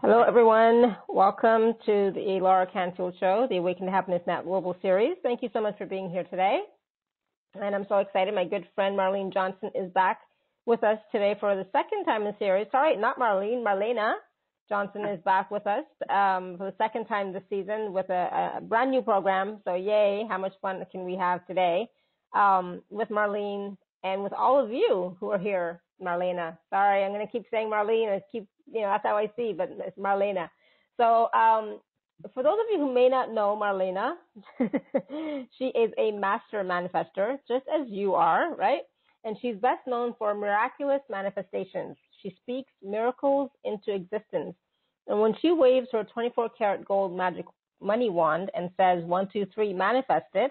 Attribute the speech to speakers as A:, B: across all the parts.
A: Hello, everyone. Welcome to the Laura Canfield Show, the Awaken to Happiness Now Global Series. Thank you so much for being here today. And I'm so excited. My good friend Marlenea Johnson is back with us today for the second time in the series. Sorry, not Marlene. Marlenea Johnson is back with us for the second time this season with a brand new program. So yay, how much fun can we have today with Marlene and with all of you who are here. Marlenea. Sorry, I'm going to keep saying Marlene. That's how I see, but it's Marlenea. So for those of you who may not know Marlenea, she is a master manifestor, just as you are, right? And she's best known for miraculous manifestations. She speaks miracles into existence. And when she waves her 24-karat gold magic money wand and says, 1, 2, 3, manifest it,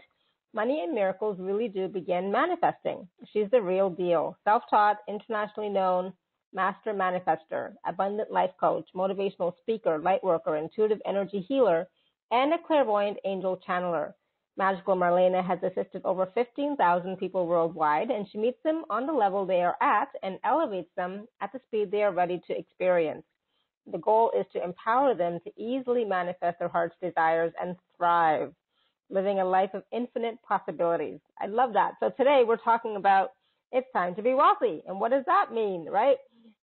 A: money and miracles really do begin manifesting. She's the real deal. Self-taught, internationally known, master manifestor, abundant life coach, motivational speaker, light worker, intuitive energy healer, and a clairvoyant angel channeler. Magical Marlenea has assisted over 15,000 people worldwide, and she meets them on the level they are at and elevates them at the speed they are ready to experience. The goal is to empower them to easily manifest their heart's desires and thrive, living a life of infinite possibilities. I love that. So today we're talking about it's time to be wealthy. And what does that mean, right?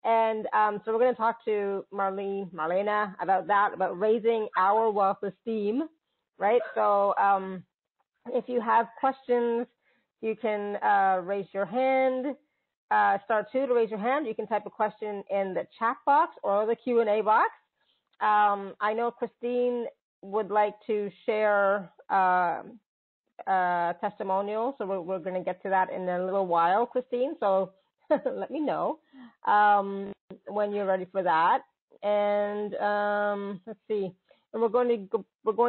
A: And so we're going to talk to Marlenea about that, about raising our wealth esteem, right? So if you have questions, you can raise your hand. Star 2 to raise your hand. You can type a question in the chat box or the Q&A box. I know Christine would like to share testimonial, so we're going to get to that in a little while, Christine. So let me know when you're ready for that. And let's see. And we're going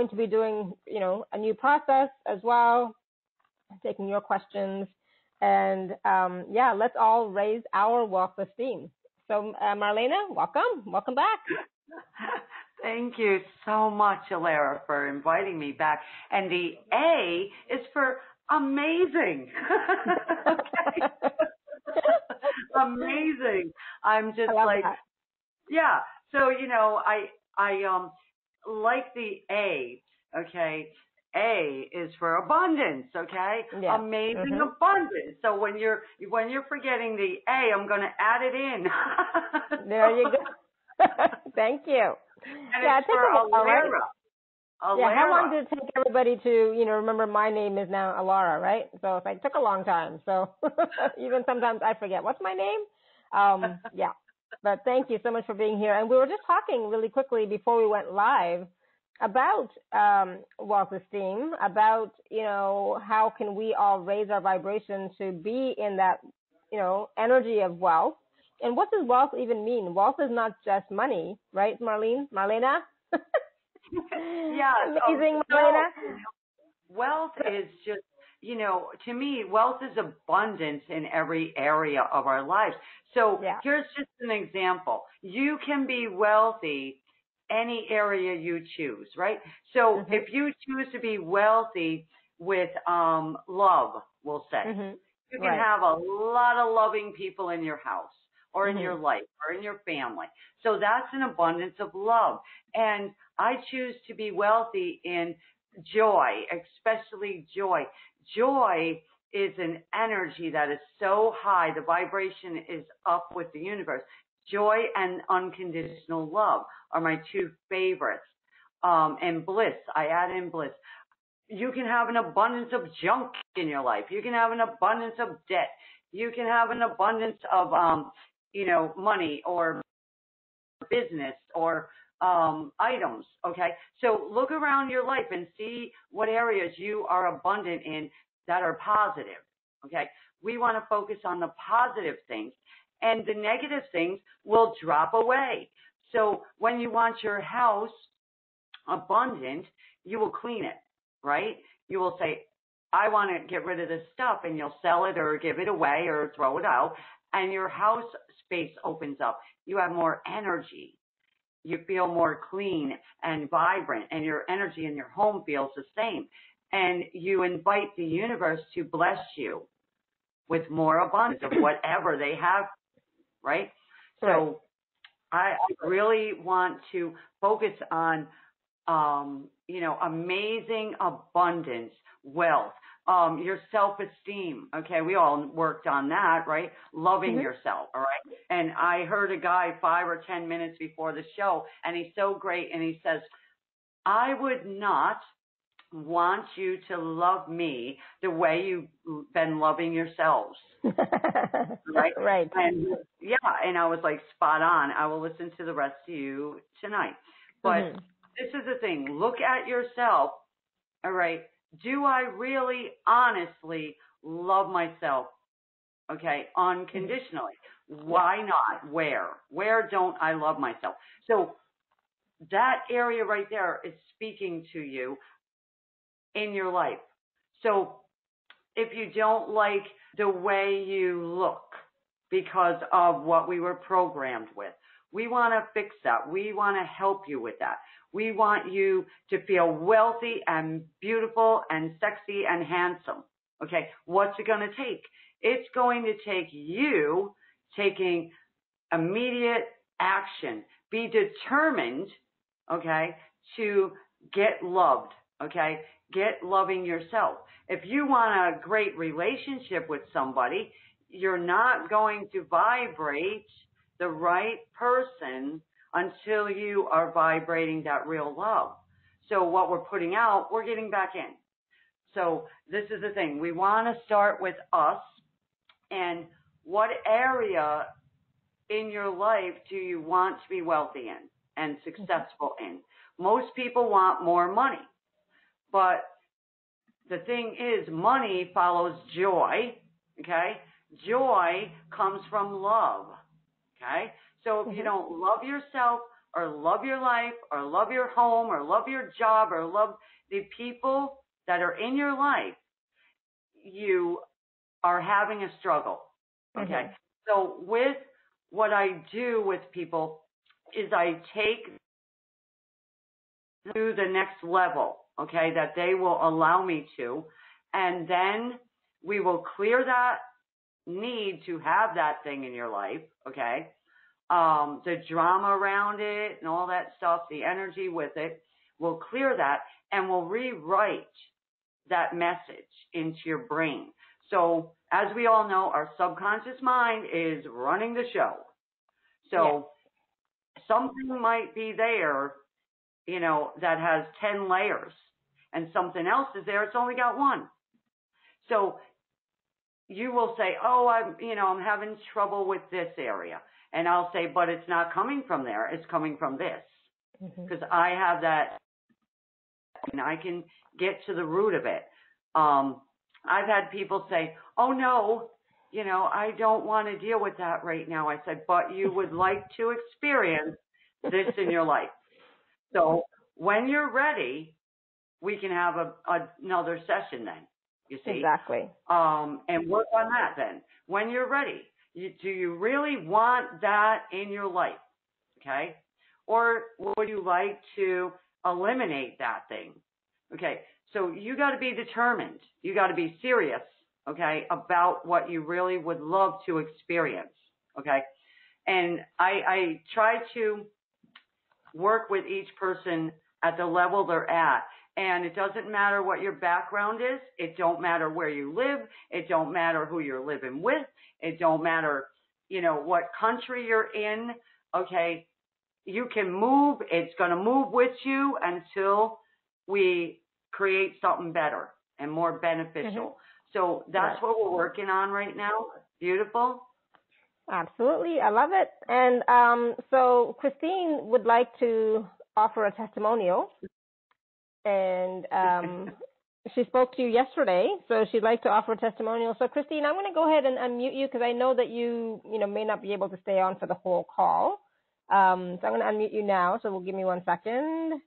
A: to be doing a new process as well, taking your questions, and let's all raise our wealth esteem. So Marlenea, welcome back.
B: Thank you so much, Alara, for inviting me back. And the A is for amazing. Okay. Amazing. I'm just like, that. Yeah. So, I like the A, okay? A is for abundance, okay? Yeah. Amazing abundance. So when you're forgetting the A, I'm going to add it in.
A: There you go. Thank you.
B: And it's for Alara.
A: Yeah, how long did it take everybody to, remember my name is now Alara, right? So it took a long time. So even sometimes I forget, what's my name? Yeah. But thank you so much for being here. And we were just talking really quickly before we went live about wealth esteem, about, how can we all raise our vibration to be in that, energy of wealth. And what does wealth even mean? Wealth is not just money, right, Marlenea?
B: Yeah.
A: Amazing, Marlenea.
B: Wealth is just, to me, wealth is abundance in every area of our lives. So here's just an example. You can be wealthy any area you choose, right? So if you choose to be wealthy with love, we'll say, you can have a lot of loving people in your house, or in your life, or in your family. So that's an abundance of love. And I choose to be wealthy in joy, especially joy. Joy is an energy that is so high, the vibration is up with the universe. Joy and unconditional love are my two favorites. And bliss, I add in bliss. You can have an abundance of junk in your life. You can have an abundance of debt. You can have an abundance of money or business or items, okay? So look around your life and see what areas you are abundant in that are positive, okay? We want to focus on the positive things, and the negative things will drop away. So when you want your house abundant, you will clean it, right? You will say, I want to get rid of this stuff, and you'll sell it or give it away or throw it out, and your house space opens up. You have more energy. You feel more clean and vibrant, and your energy in your home feels the same. And you invite the universe to bless you with more abundance of whatever they have, right? So I really want to focus on, amazing abundance, wealth, your self-esteem. Okay. We all worked on that, right? Loving yourself. All right. And I heard a guy 5 or 10 minutes before the show, and he's so great. And he says, I would not want you to love me the way you've been loving yourselves. Right?
A: Right.
B: And and I was like, spot on. I will listen to the rest of you tonight. But this is the thing. Look at yourself. All right. Do I really honestly love myself? Okay. Unconditionally. Why not? Where don't I love myself? So that area right there is speaking to you in your life. So if you don't like the way you look because of what we were programmed with, we want to fix that. We want to help you with that. We want you to feel wealthy and beautiful and sexy and handsome. Okay, what's it going to take? It's going to take you taking immediate action. Be determined, okay, to get loved, okay? Get loving yourself. If you want a great relationship with somebody, you're not going to vibrate the right person until you are vibrating that real love. So what we're putting out, we're getting back in. So this is the thing. We want to start with us. And what area in your life do you want to be wealthy in and successful in? Most people want more money. But the thing is, money follows joy, okay? Joy comes from love, okay? So if you don't love yourself or love your life or love your home or love your job or love the people that are in your life, you are having a struggle, okay? So with what I do with people is I take to the next level, okay, that they will allow me to, and then we will clear that need to have that thing in your life, okay, the drama around it and all that stuff, the energy with it, we'll clear that, and we'll rewrite that message into your brain. So as we all know, our subconscious mind is running the show. So something might be there, that has 10 layers, and something else is there, it's only got one. So you will say, oh, I'm having trouble with this area. And I'll say, but it's not coming from there. It's coming from this. Because I have that, and I can get to the root of it. I've had people say, oh, no, I don't want to deal with that right now. I said, but you would like to experience this in your life. So when you're ready, we can have another session then, you see.
A: Exactly.
B: And work on that then. When you're ready, do you really want that in your life, okay? Or would you like to eliminate that thing? Okay, so you got to be determined. You got to be serious, okay, about what you really would love to experience, okay? And I try to work with each person at the level they're at. And it doesn't matter what your background is. It don't matter where you live. It don't matter who you're living with. It don't matter, what country you're in. Okay. You can move. It's going to move with you until we create something better and more beneficial. So that's what we're working on right now. Beautiful.
A: Absolutely. I love it. And so Christine would like to offer a testimonial. And she spoke to you yesterday, so she'd like to offer a testimonial. So, Christine, I'm going to go ahead and unmute you because I know that you may not be able to stay on for the whole call. So I'm going to unmute you now, so we'll give me 1 second.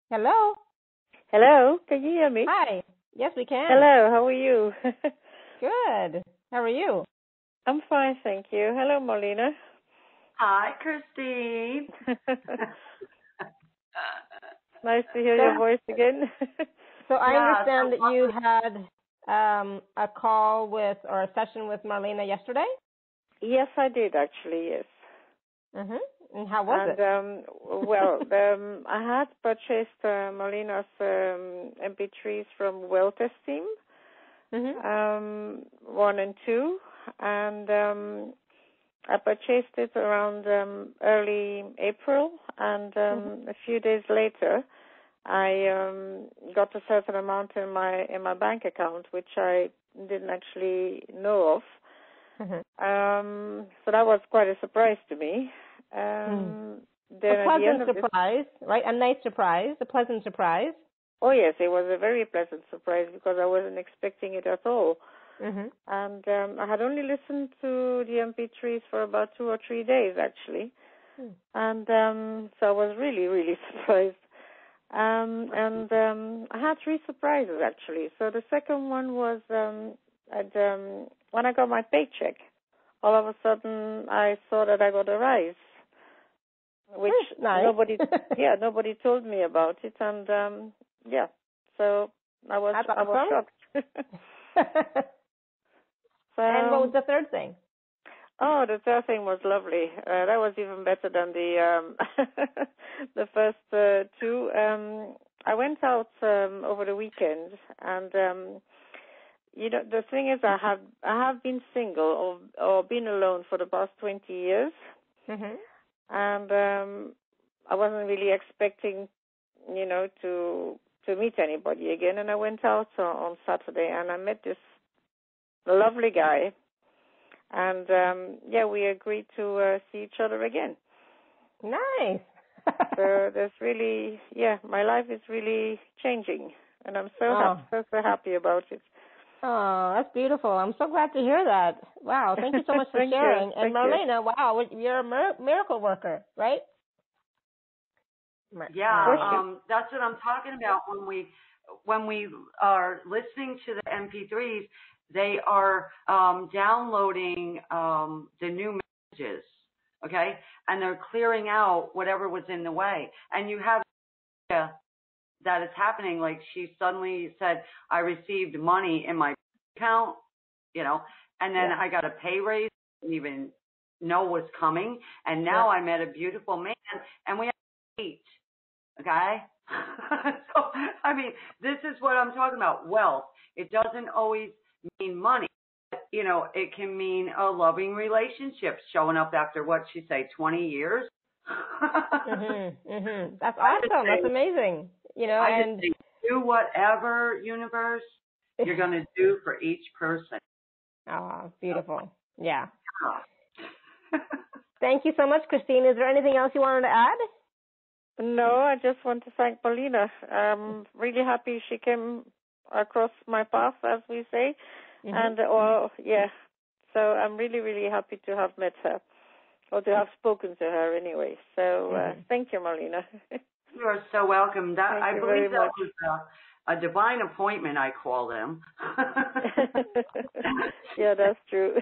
A: Hello?
C: Hello, can you hear me?
A: Hi. Yes, we can.
C: Hello, how are you?
A: Good. How are you?
C: I'm fine, thank you. Hello, Marlena.
B: Hi, Christine.
C: Nice to hear your voice again.
A: So I understand that you had a call or a session with Marlena yesterday?
C: Yes, I did actually, yes.
A: And how was it?
C: Well, I had purchased Marlena's MP3s from Wealth Esteem, 1 and 2, and I purchased it around early April, and a few days later, I got a certain amount in my bank account, which I didn't actually know of. So that was quite a surprise to me.
A: A pleasant surprise, right? A nice surprise, a pleasant surprise.
C: Oh, yes, it was a very pleasant surprise because I wasn't expecting it at all. And I had only listened to the MP3s for about 2 or 3 days, actually. And so I was really, really surprised. And I had 3 surprises, actually. So the second one was when I got my paycheck, all of a sudden I saw that I got a rise, which
A: nice.
C: nobody told me about it. And, so I was shocked.
A: And what was the third thing?
C: Oh, the third thing was lovely. That was even better than the first 2. I went out over the weekend, and the thing is, I have been single or been alone for the past 20 years, and I wasn't really expecting, to meet anybody again. And I went out on Saturday, and I met this lovely guy. And, we agreed to see each other again.
A: Nice.
C: So there's really, my life is really changing. And I'm so happy about it.
A: Oh, that's beautiful. I'm so glad to hear that. Wow, thank you so much for sharing. And Marlena, wow, you're a miracle worker, right?
B: Yeah, that's what I'm talking about when we are listening to the MP3s. They are downloading the new messages, okay? And they're clearing out whatever was in the way. And you have that it's happening. Like she suddenly said, I received money in my account, and then I got a pay raise I didn't even know was coming. And now I met a beautiful man, and we have 8, okay? So, I mean, this is what I'm talking about, wealth. It doesn't always mean money. It can mean a loving relationship showing up after 20 years.
A: That's awesome. That's amazing.
B: And do whatever, universe, you're going to do for each person.
A: Oh, beautiful. Yeah. Thank you so much, Christine. Is there anything else you wanted to add?
C: No, I just want to thank Marlena. I'm really happy she came across my path, as we say. And, so I'm really, really happy to have met her, or to have spoken to her anyway. So thank you, Marlena.
B: You are so welcome. I believe that was a divine appointment, I call them.
C: Yeah, that's true.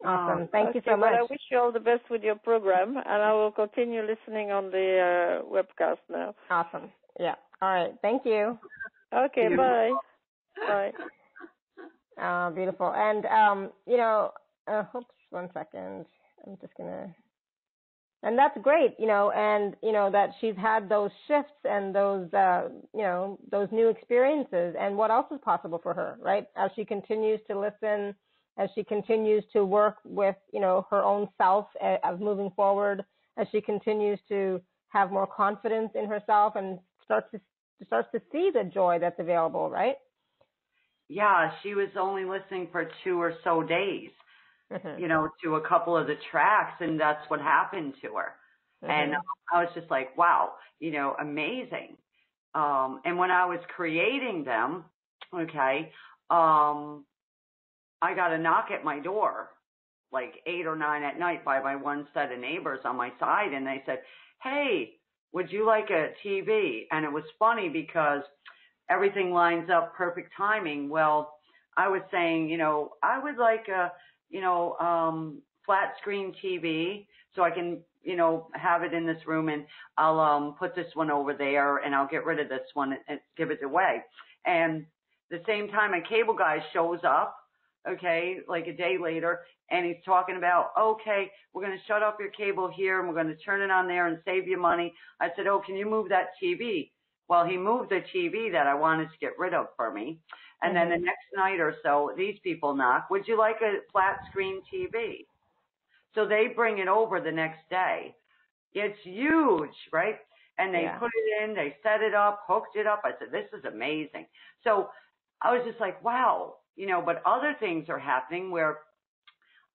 A: Awesome. Thank you so much.
C: Well, I wish you all the best with your program, and I will continue listening on the webcast now.
A: Awesome. Yeah. All right. Thank you.
C: Okay, bye. Bye.
A: Beautiful. And, oops, 1 second. I'm just going to, and that's great, and, that she's had those shifts and those, those new experiences, and what else is possible for her, right? As she continues to listen, as she continues to work with, her own self as moving forward, as she continues to have more confidence in herself and starts to see the joy that's available, right?
B: Yeah, she was only listening for 2 or so days, to a couple of the tracks, and that's what happened to her. And I was just like, wow, amazing. And when I was creating them, I got a knock at my door, like 8 or 9 at night by my one set of neighbors on my side. And they said, hey, would you like a TV? And it was funny because everything lines up, perfect timing. Well, I was saying, I would like a, flat screen TV so I can, have it in this room, and I'll put this one over there, and I'll get rid of this one and give it away. And the same time a cable guy shows up okay, like a day later, and he's talking about, okay, we're going to shut off your cable here and we're going to turn it on there and save you money. I said, oh, can you move that TV? Well, he moved the TV that I wanted to get rid of for me. And then the next night or so, these people knock, would you like a flat screen TV? So they bring it over the next day. It's huge, right? And they put it in, they set it up, hooked it up. I said, this is amazing. So I was just like, wow, you know, but other things are happening where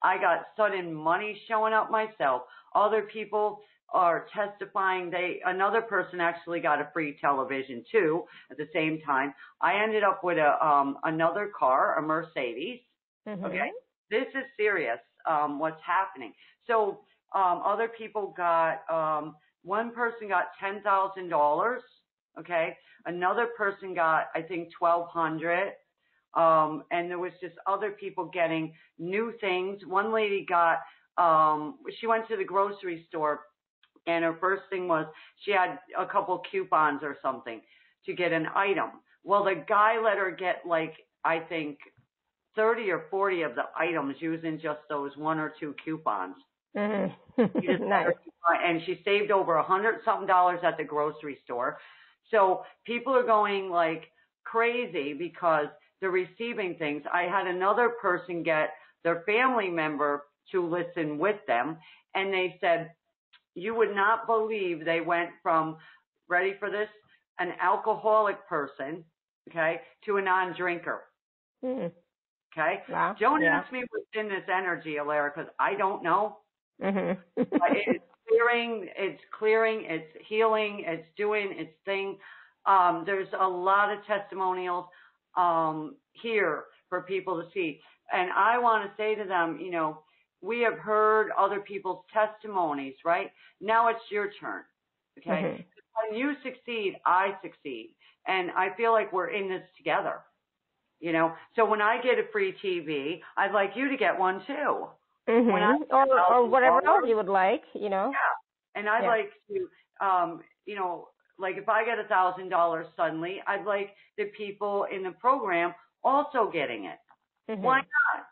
B: I got sudden money showing up myself. Other people are testifying. Another person actually got a free television too at the same time. I ended up with another car, a Mercedes. Okay. This is serious, what's happening. So, other people got, one person got $10,000. Okay. Another person got, I think, $1,200. And there was just other people getting new things. One lady got, she went to the grocery store, and her first thing was she had a couple coupons or something to get an item. Well, the guy let her get, like, I think 30 or 40 of the items using just those one or two coupons.
A: Nice.
B: And she saved over $100-something at the grocery store. So people are going like crazy because they're receiving things. I had another person get their family member to listen with them, and they said, you would not believe they went from, ready for this, an alcoholic person, okay, to a non-drinker. Okay?
A: Wow.
B: Don't ask me what's in this energy, Alara, because I don't know. It's clearing, it's healing, it's doing its thing. There's a lot of testimonials here for people to see. And I want to say to them, you know, we have heard other people's testimonies, right? Now it's your turn, okay? When you succeed, I succeed. And I feel like we're in this together, you know? So when I get a free TV, I'd like you to get one too.
A: Or whatever else you would like, you know?
B: Yeah. And I'd like to, you know, like if I get $1,000 suddenly, I'd like the people in the program also getting it. Why not?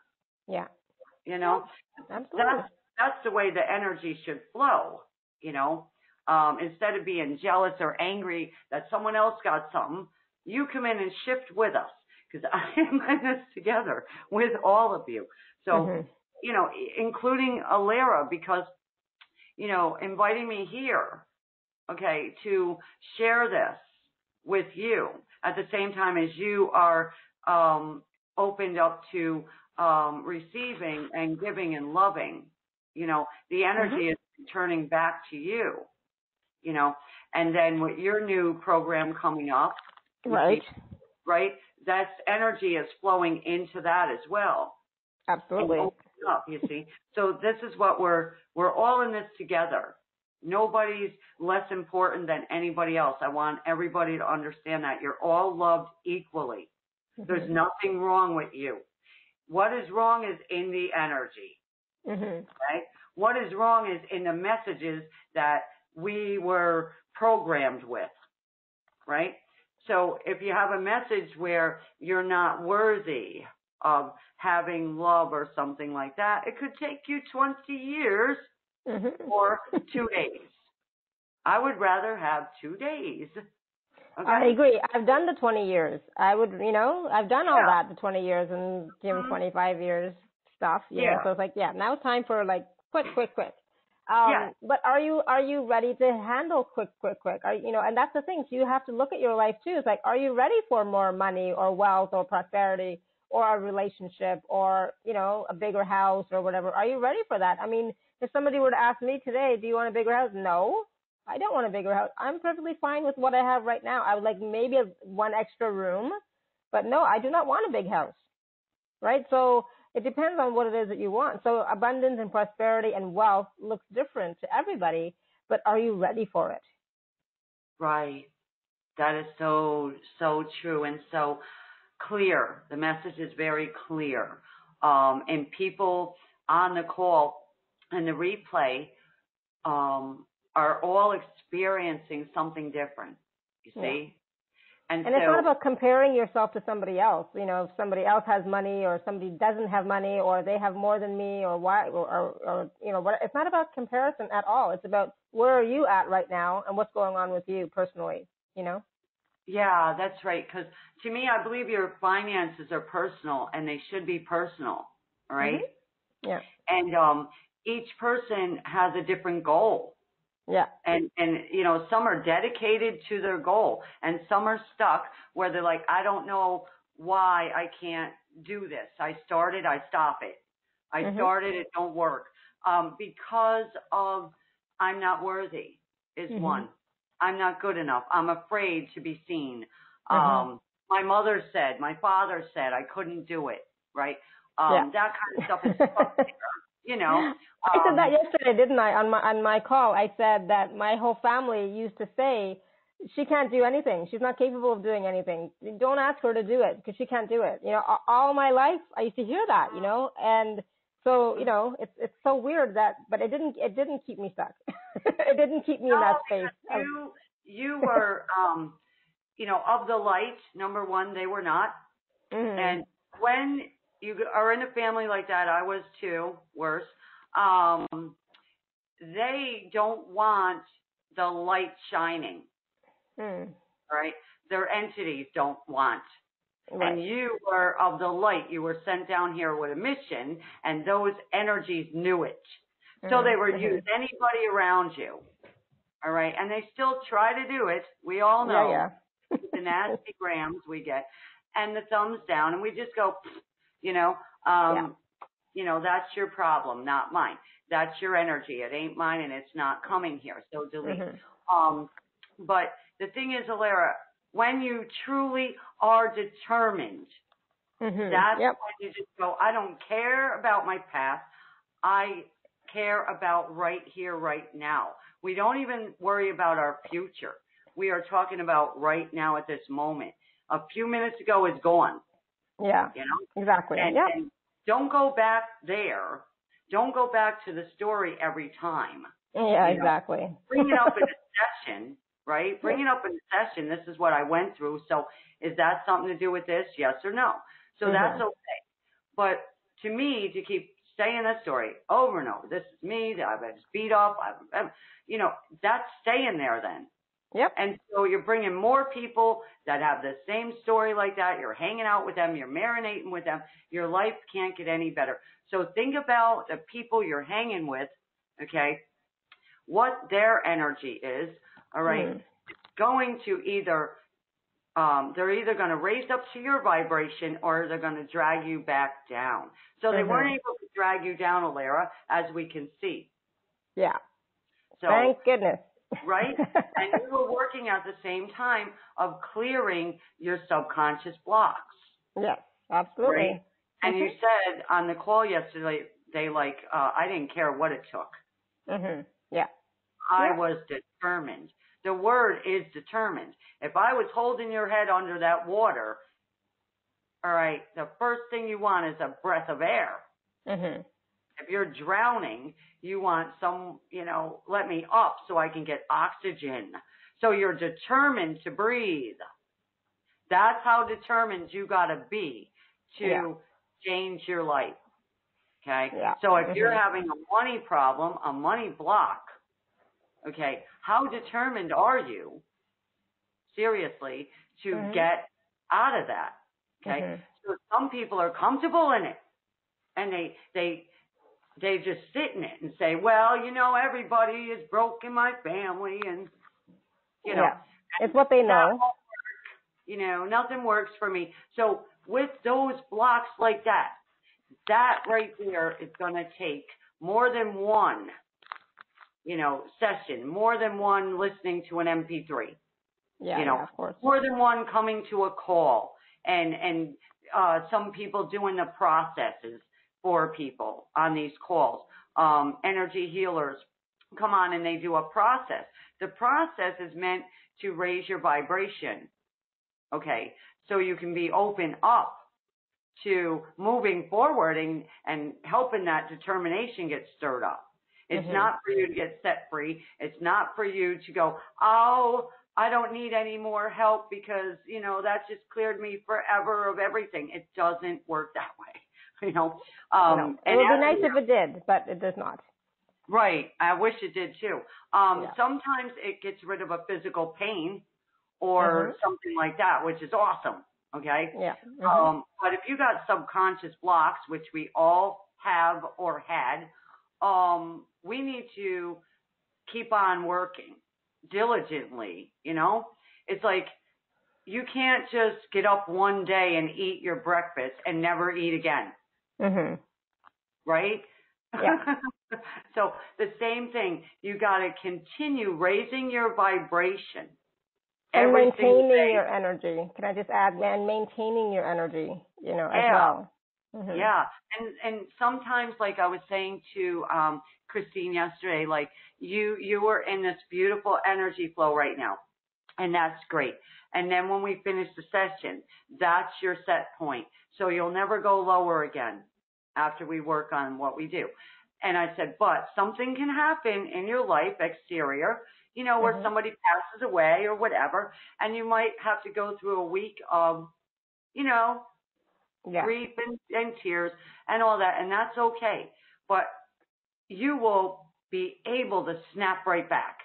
A: Yeah.
B: You know, that's the way the energy should flow, you know. Instead of being jealous or angry that someone else got something, you come in and shift with us, because I am in this together with all of you. So, you know, including Alara, because, you know, inviting me here, okay, to share this with you at the same time as you are opened up to receiving and giving and loving, you know, the energy is turning back to you, you know, and then with your new program coming up, right, that's energy is flowing into that as well.
A: Absolutely.
B: Up, you see. So this is what we're all in this together. Nobody's less important than anybody else. I want everybody to understand that you're all loved equally. There's nothing wrong with you. What is wrong is in the energy. Right? What is wrong is in the messages that we were programmed with. Right? So if you have a message where you're not worthy of having love or something like that, it could take you 20 years or 2 days. I would rather have 2 days. Okay?
A: I agree. I've done the 20 years. I would, you know, I've done all that, the 20 years and 25 years stuff. You know, so it's like, now it's time for like quick. But are you ready to handle quick? You know, and that's the thing. So you have to look at your life too. It's like, are you ready for more money or wealth or prosperity or a relationship or, you know, a bigger house or whatever? Are you ready for that? I mean, if somebody were to ask me today, do you want a bigger house? No, I don't want a bigger house. I'm perfectly fine with what I have right now. I would like maybe one extra room, but no, I do not want a big house, right? So it depends on what it is that you want. So abundance and prosperity and wealth looks different to everybody, but are you ready for it?
B: Right. That is so true and so clear. The message is very clear. And people on the call and the replay are all experiencing something different, you see? And
A: it's not about comparing yourself to somebody else. You know, if somebody else has money or somebody doesn't have money or they have more than me or why, or you know, what, it's not about comparison at all. It's about where are you at right now and what's going on with you personally, you know?
B: Yeah, that's right. Because to me, I believe your finances are personal and they should be personal, right?
A: Mm-hmm. Yeah.
B: And each person has a different goal.
A: Yeah.
B: And you know, some are dedicated to their goal and some are stuck where they're like, I don't know why I can't do this. I started, I stop it. I started, it don't work. Because of I'm not worthy is one. I'm not good enough. I'm afraid to be seen. My mother said, my father said I couldn't do it, right? That kind of stuff is stuck there. You know,
A: I said that yesterday, didn't I? On my call, I said that my whole family used to say she can't do anything. She's not capable of doing anything. Don't ask her to do it because she can't do it. You know, all my life I used to hear that. You know, and so you know, it's so weird that, but it didn't keep me stuck. It didn't keep me in that space.
B: You were, you know, of the light. Number one, they were not, and when you are in a family like that, I was too, worse. They don't want the light shining, right? Their entities don't want. Right. And you were of the light. You were sent down here with a mission, and those energies knew it. So they were used anybody around you, all right? And they still try to do it. We all know the nasty grams we get and the thumbs down, and we just go, you know, you know, that's your problem, not mine. That's your energy. It ain't mine, and it's not coming here. So delete. But the thing is, Alara, when you truly are determined, that's when you just go, I don't care about my past. I care about right here, right now. We don't even worry about our future. We are talking about right now at this moment. A few minutes ago is gone.
A: Yeah,
B: you know?
A: Exactly.
B: And don't go back there. Don't go back to the story every time.
A: Yeah, exactly.
B: Bring it up in a session, right? Bring it up in a session. This is what I went through. So is that something to do with this? Yes or no? So that's okay. But to me, to keep saying that story over and over, this is me, I've been beat up, you know, that's staying there then.
A: Yep.
B: And so you're bringing more people that have the same story like that. You're hanging out with them. You're marinating with them. Your life can't get any better. So think about the people you're hanging with, okay, what their energy is, all right? It's going to either, they're either going to raise up to your vibration or they're going to drag you back down. So they weren't able to drag you down, Alara, as we can see.
A: Yeah.
B: So,
A: thank goodness.
B: Right? And you were working at the same time of clearing your subconscious blocks.
A: Yes, absolutely.
B: Right? And you said on the call yesterday, I didn't care what it took.
A: Yeah.
B: I was determined. The word is determined. If I was holding your head under that water, all right, the first thing you want is a breath of air. If you're drowning, you want some, you know, let me up so I can get oxygen. So you're determined to breathe. That's how determined you got to be to change your life. Okay?
A: Yeah.
B: So if you're having a money problem, a money block, okay, how determined are you, seriously, to get out of that? Okay? So some people are comfortable in it, and they just sit in it and say, well, you know, everybody is broke in my family, and, you know.
A: It's what they know.
B: You know, nothing works for me. So with those blocks like that, that right there is going to take more than one, you know, session, more than one listening to an MP3.
A: Yeah,
B: you know,
A: of course.
B: More than one coming to a call, and some people doing the processes for people on these calls. Energy healers come on and they do a process. The process is meant to raise your vibration. Okay, so you can be open up to moving forward and helping that determination get stirred up. It's not for you to get set free. It's not for you to go, oh, I don't need any more help because, that just cleared me forever of everything. It doesn't work that way,
A: No. It would be nice if it did, but it does not.
B: Right. I wish it did too. Sometimes it gets rid of a physical pain or something like that, which is awesome. Okay.
A: Yeah.
B: But if you got subconscious blocks, which we all have or had, we need to keep on working diligently. It's like you can't just get up one day and eat your breakfast and never eat again. Right?
A: Yeah.
B: So the same thing, you got to continue raising your vibration.
A: And maintaining your energy. Can I just add, and maintaining your energy, as well.
B: Yeah. And sometimes, like I was saying to Christine yesterday, like you were in this beautiful energy flow right now. And that's great. And then when we finish the session, that's your set point. So you'll never go lower again after we work on what we do. And I said, but something can happen in your life, exterior, where somebody passes away or whatever, and you might have to go through a week of, grief and tears and all that, and that's okay. But you will be able to snap right back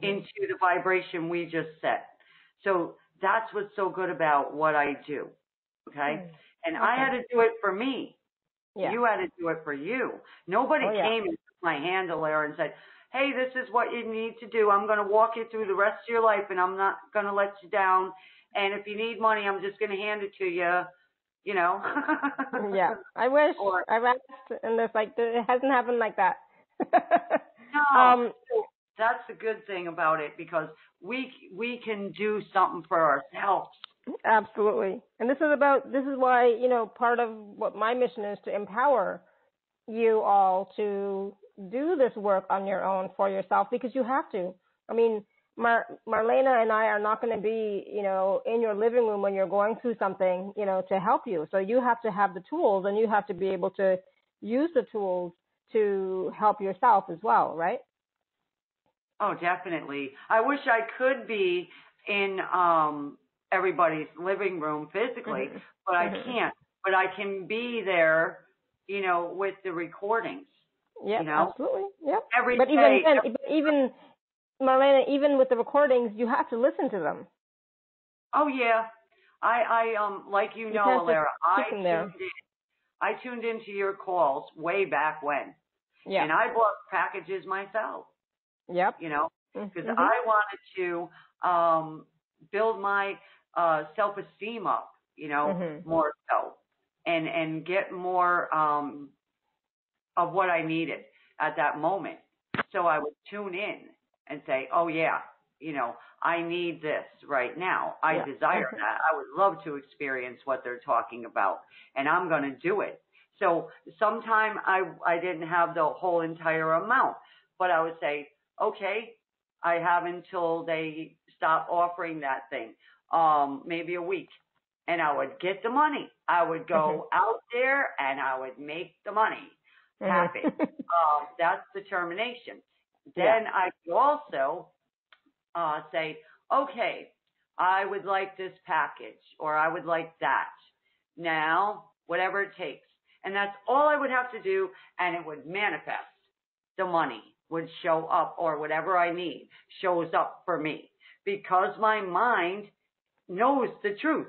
B: into the vibration we just set. So that's what's so good about what I do, okay? And I had to do it for me. Yeah. You had to do it for you. Nobody came and took my hand there and said, hey, this is what you need to do. I'm going to walk you through the rest of your life, and I'm not going to let you down. And if you need money, I'm just going to hand it to you,
A: Yeah. I wish. I've asked, and it hasn't happened like that.
B: No. That's the good thing about it, because we can do something for ourselves.
A: Absolutely. And this is why, part of what my mission is to empower you all to do this work on your own for yourself, because you have to. I mean, Marlena and I are not going to be, in your living room when you're going through something, to help you. So you have to have the tools, and you have to be able to use the tools to help yourself as well, right?
B: Oh, definitely. I wish I could be in everybody's living room physically, but I can't. But I can be there, with the recordings.
A: Yeah, absolutely. Yeah.
B: Every day.
A: Even Marlena, even with the recordings, you have to listen to them.
B: Oh yeah, I like Alara, I tuned into your calls way back when. Yeah. And I bought packages myself.
A: Yep.
B: Because I wanted to build my self-esteem up, more so, and get more of what I needed at that moment. So I would tune in and say, oh yeah, I need this right now. I desire that. I would love to experience what they're talking about, and I'm going to do it. So sometime I didn't have the whole entire amount, but I would say, okay, I have until they stop offering that thing, maybe a week, and I would get the money. I would go out there and I would make the money happen. That's determination. Then I could also say, okay, I would like this package, or I would like that. Now, whatever it takes. And that's all I would have to do, and it would manifest. The money would show up, or whatever I need shows up for me, because my mind knows the truth.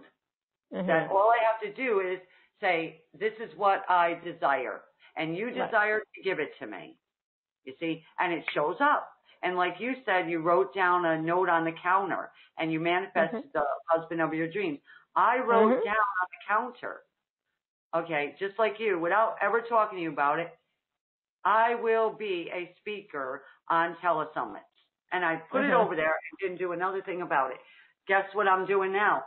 B: That all I have to do is say, this is what I desire, and you desire to give it to me. You see, and it shows up. And like you said, you wrote down a note on the counter, and you manifested the husband of your dreams. I wrote down on the counter, okay, just like you, without ever talking to you about it, I will be a speaker on telesummits. And I put it over there and didn't do another thing about it. Guess what I'm doing now?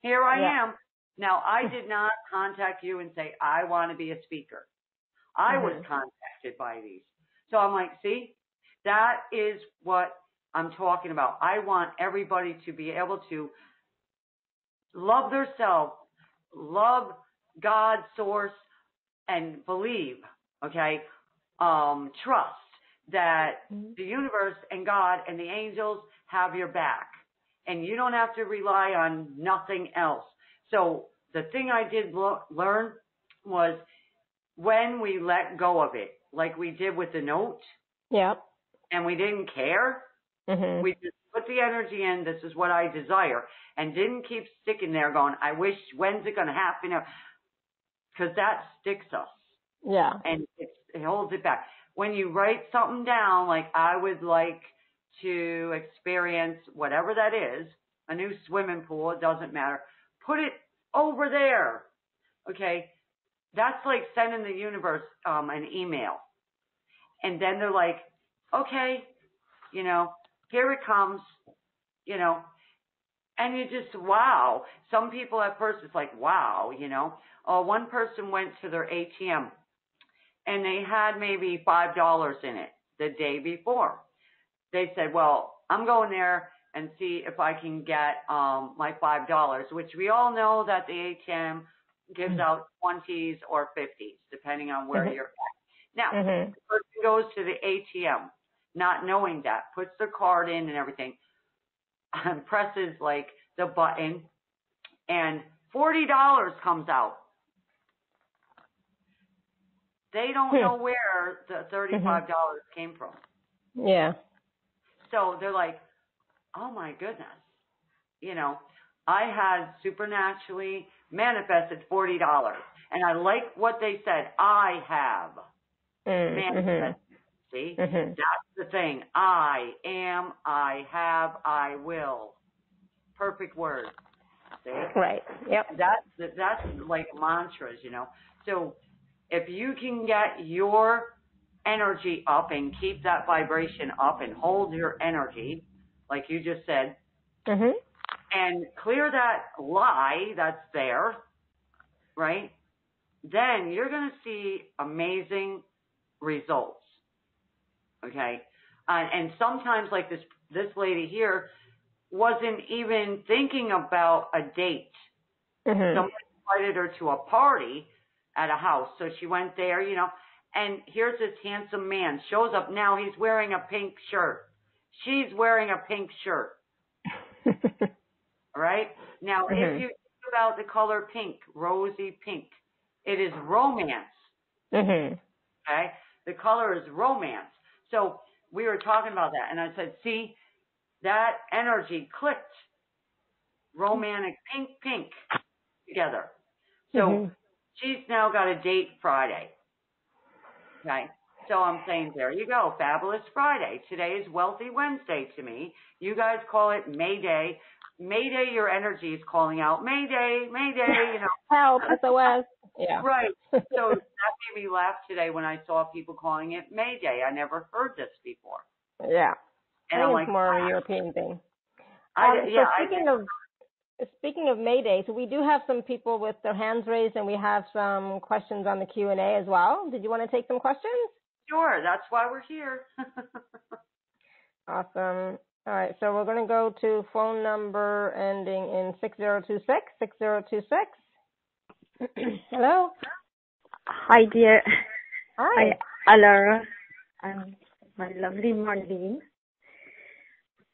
B: Here I am. Now, I did not contact you and say, I want to be a speaker. I was contacted by these. So I'm like, see, that is what I'm talking about. I want everybody to be able to love themselves, love God, source, and believe, okay? Trust that the universe and God and the angels have your back. and you don't have to rely on nothing else. So the thing I did learn was when we let go of it, like we did with the note, and we didn't care, we just put the energy in, this is what I desire, and didn't keep sticking there going, I wish, when's it going to happen? Because that sticks us. Yeah. And it holds it back. When you write something down, like I would like to experience whatever that is, a new swimming pool, it doesn't matter, put it over there. Okay? That's like sending the universe an email. And then they're like, okay, you know, here it comes, you know, and you just, wow. Some people at first, it's like, wow, you know. One person went to their ATM and they had maybe $5 in it the day before. They said, well, I'm going there and see if I can get my $5, which we all know that the ATM gives out 20s or 50s, depending on where you're at. Now, the person goes to the ATM, not knowing that, puts their card in and everything, and presses like the button, and $40 comes out. They don't know where the $35 came from. Yeah. So they're like, oh my goodness. You know, I had supernaturally manifested $40. And I like what they said. I have manifested. See? That's the thing. I am, I have, I will. Perfect word. See? Right. Yep. That's like mantras, you know. So if you can get your energy up and keep that vibration up and hold your energy, like you just said, and clear that lie that's there, right? Then you're going to see amazing results. Okay? And sometimes, like this lady here wasn't even thinking about a date. Somebody invited her to a party at a house. So she went there, you know, and here's this handsome man. Shows up now. He's wearing a pink shirt. She's wearing a pink shirt. All right? Now, if you think about the color pink, rosy pink, it is romance. Okay? The color is romance. So we were talking about that, and I said, see, that energy clicked. Romantic pink together. So she's now got a date Friday. Okay? So I'm saying, there you go, Fabulous Friday. Today is Wealthy Wednesday to me. You guys call it May Day. May Day, your energy is calling out, Mayday, Mayday, you know.
A: Help, SOS. Yeah.
B: Right. So that made me laugh today when I saw people calling it May Day. I never heard this before.
A: Yeah.
B: And
A: I think
B: I'm
A: it's more of a European thing. Speaking of May Day, so we do have some people with their hands raised, and we have some questions on the Q&A as well. Did you want to take some questions?
B: Sure. That's why we're here.
A: Awesome. All right, so we're going to go to phone number ending in 6026. 6026. Hello.
D: Hi, dear.
A: Hi.
D: Alara. And my lovely Marlene.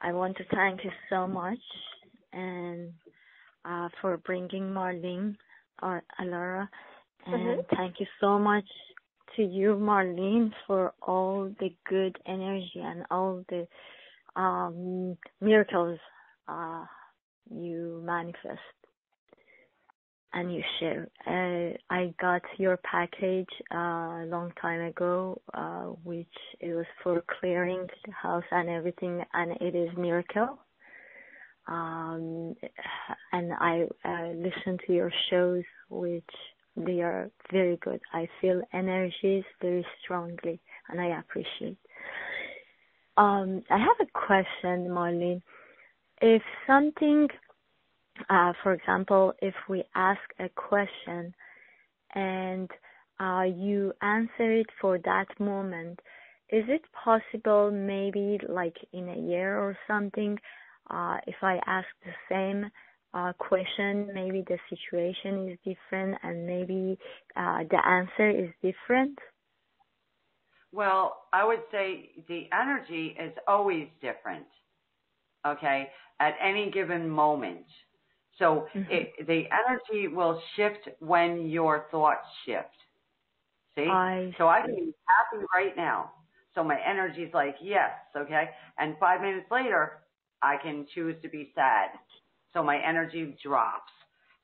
D: I want to thank you so much and for bringing Marlene or Alara. And thank you so much to you, Marlene, for all the good energy and all the miracles you manifest and you share. I got your package a long time ago, which it was for clearing the house and everything, and it is miracle. And I listen to your shows, which they are very good. I feel energies very strongly, and I appreciate. I have a question, Marlene. If something, for example, if we ask a question and you answer it for that moment, is it possible maybe like in a year or something, if I ask the same question, maybe the situation is different and maybe the answer is different?
B: Well, I would say the energy is always different. okay, at any given moment. So the energy will shift when your thoughts shift. See? So I can be happy right now. So my energy's like, yes, okay? And 5 minutes later, I can choose to be sad. So my energy drops.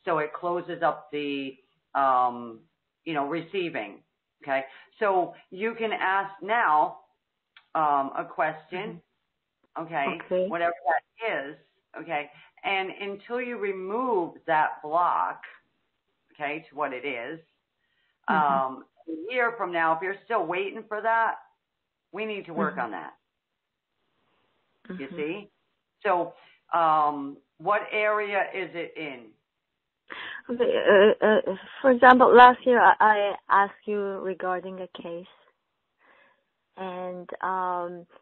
B: So it closes up the, receiving, okay? So you can ask now a question, okay, whatever that is, okay? And until you remove that block, okay, to what it is, a year from now, if you're still waiting for that, we need to work on that. You see? So what area is it in?
D: For example, last year I asked you regarding a case, and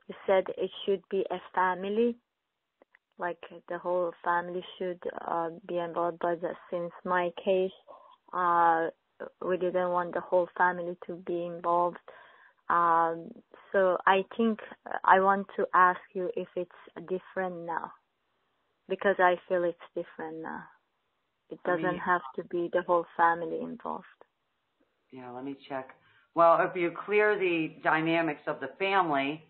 D: you said it should be a family, like the whole family should be involved. But since my case, we didn't want the whole family to be involved. So I think I want to ask you if it's different now, because I feel it's different now. It doesn't have to be the whole family involved.
B: Yeah, let me check. Well, if you clear the dynamics of the family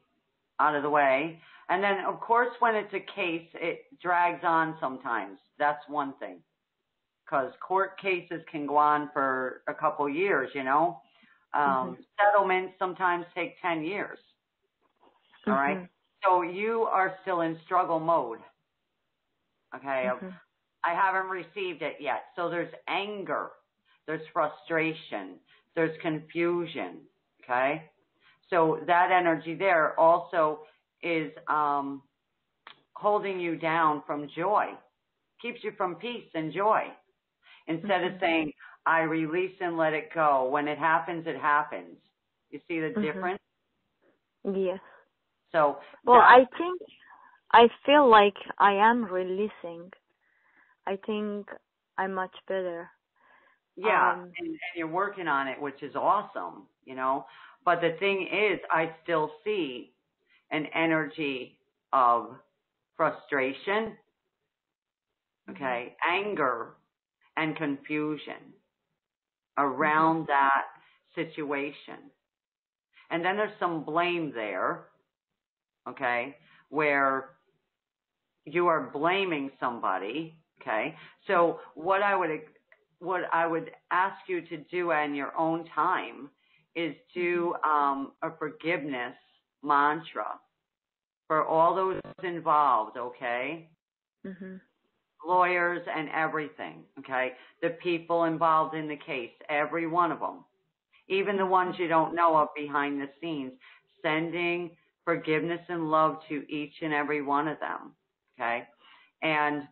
B: out of the way, and then, of course, when it's a case, it drags on sometimes. That's one thing, because court cases can go on for a couple years, Settlements sometimes take 10 years. All right? So you are still in struggle mode. Okay? I haven't received it yet. So there's anger, there's frustration, there's confusion. Okay? So that energy there also is holding you down from joy, keeps you from peace and joy. Instead of saying, I release and let it go. When it happens, it happens. You see the difference?
D: Yes.
B: So,
D: well, I feel like I am releasing. I think I'm much better.
B: Yeah, and you're working on it, which is awesome, But the thing is, I still see an energy of frustration, okay, anger, and confusion around that situation. And then there's some blame there, okay, where you are blaming somebody, okay? So what I would ask you to do in your own time is do a forgiveness mantra for all those involved, okay? Lawyers and everything, okay? The people involved in the case, every one of them, even the ones you don't know of behind the scenes, sending forgiveness and love to each and every one of them, okay? And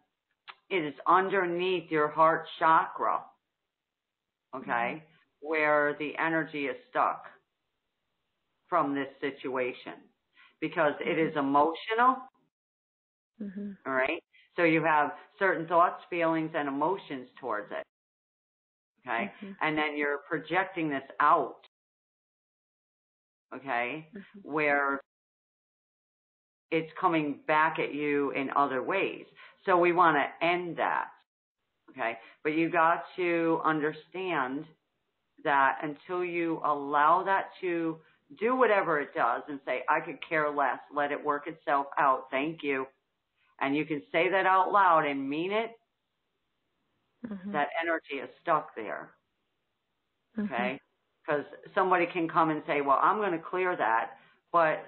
B: it is underneath your heart chakra, okay, where the energy is stuck from this situation, because it is emotional, all right? So you have certain thoughts, feelings, and emotions towards it, okay? And then you're projecting this out, okay, where it's coming back at you in other ways. So we want to end that, okay? But you got to understand that until you allow that to do whatever it does and say, I could care less, let it work itself out, thank you. And you can say that out loud and mean it, that energy is stuck there, okay? Because somebody can come and say, well, I'm going to clear that, but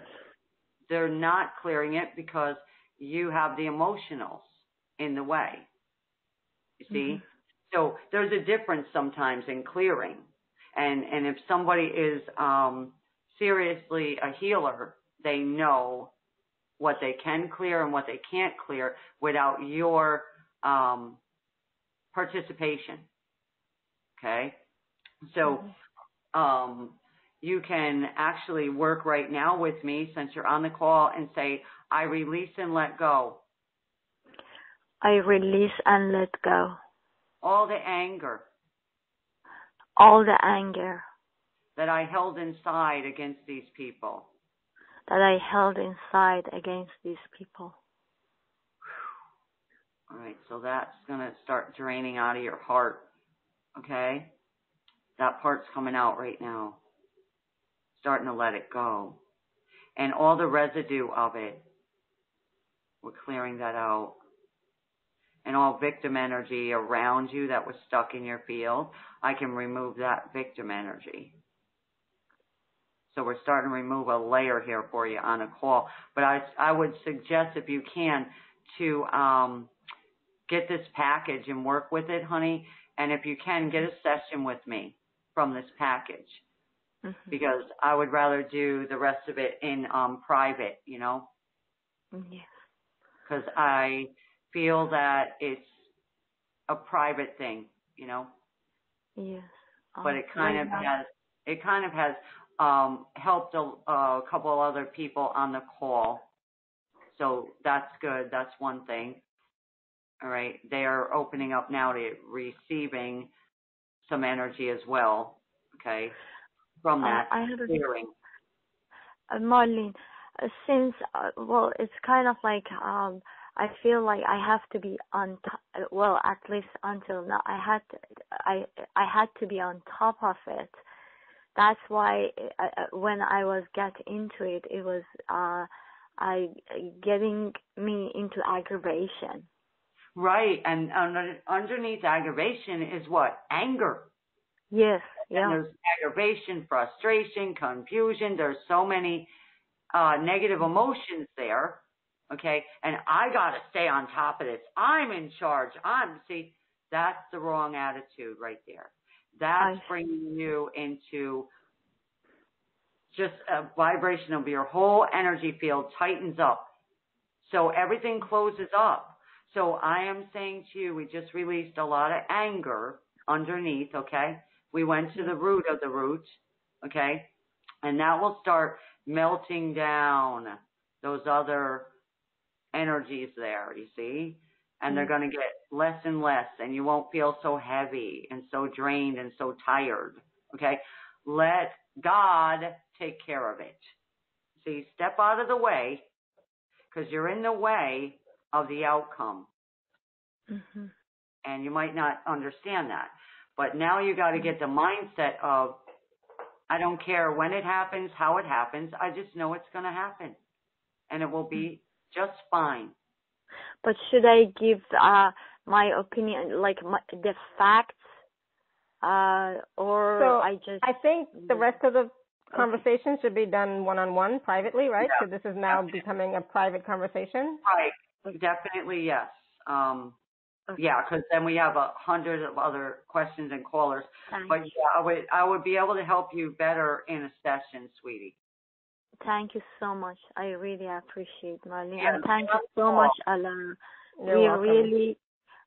B: they're not clearing it because you have the emotionals in the way, you see? So there's a difference sometimes in clearing. And if somebody is seriously a healer, they know what they can clear and what they can't clear without your participation, okay? So you can actually work right now with me since you're on the call and say, I release and let go.
D: I release and let go.
B: All the anger.
D: All the anger.
B: That I held inside against these people.
D: That I held inside against these people.
B: All right, so that's going to start draining out of your heart, okay? That part's coming out right now. Starting to let it go. And all the residue of it, we're clearing that out. And all victim energy around you that was stuck in your field, I can remove that victim energy. So we're starting to remove a layer here for you on a call. But I would suggest, if you can, to get this package and work with it, honey. And if you can, get a session with me from this package. Mm-hmm. Because I would rather do the rest of it in private, you know?
D: Yeah.
B: Because I feel that it's a private thing, you know?
D: Yes.
B: But it kind of has helped a couple other people on the call. So that's good. That's one thing. All right. They are opening up now to receiving some energy as well. Okay. From that clearing.
D: Marlene, since, it's kind of like, I feel like I have to be on top, at least until now, I had to be on top of it. That's why when I was getting into it, it was getting me into aggravation.
B: Right, and underneath aggravation is what? Anger.
D: Yes, yeah.
B: And there's aggravation, frustration, confusion. There's so many negative emotions there, okay? And I got to stay on top of this. I'm in charge. See, that's the wrong attitude right there. That's bringing you into just a vibration of your whole energy field tightens up. So everything closes up. So I am saying to you, we just released a lot of anger underneath, okay? We went to the root of the root, okay? And that will start melting down those other energies there, you see? And they're going to get less and less, and you won't feel so heavy and so drained and so tired, okay? Let God take care of it. See, step out of the way, because you're in the way of the outcome. Mm-hmm. And you might not understand that. But now you got to get the mindset of, I don't care when it happens, how it happens. I just know it's going to happen. And it will be just fine.
D: But should I give my opinion, like the facts, or
A: so
D: I just...
A: I think the rest of the conversation should be done one-on-one, privately, right? Yeah. So this is now becoming a private conversation?
B: Right. Definitely, yes. Yeah, because then we have 100 of other questions and callers. But yeah, I would be able to help you better in a session, sweetie.
D: Thank you so much. I really appreciate, Marlene. Yeah, and thank you so much, Alara.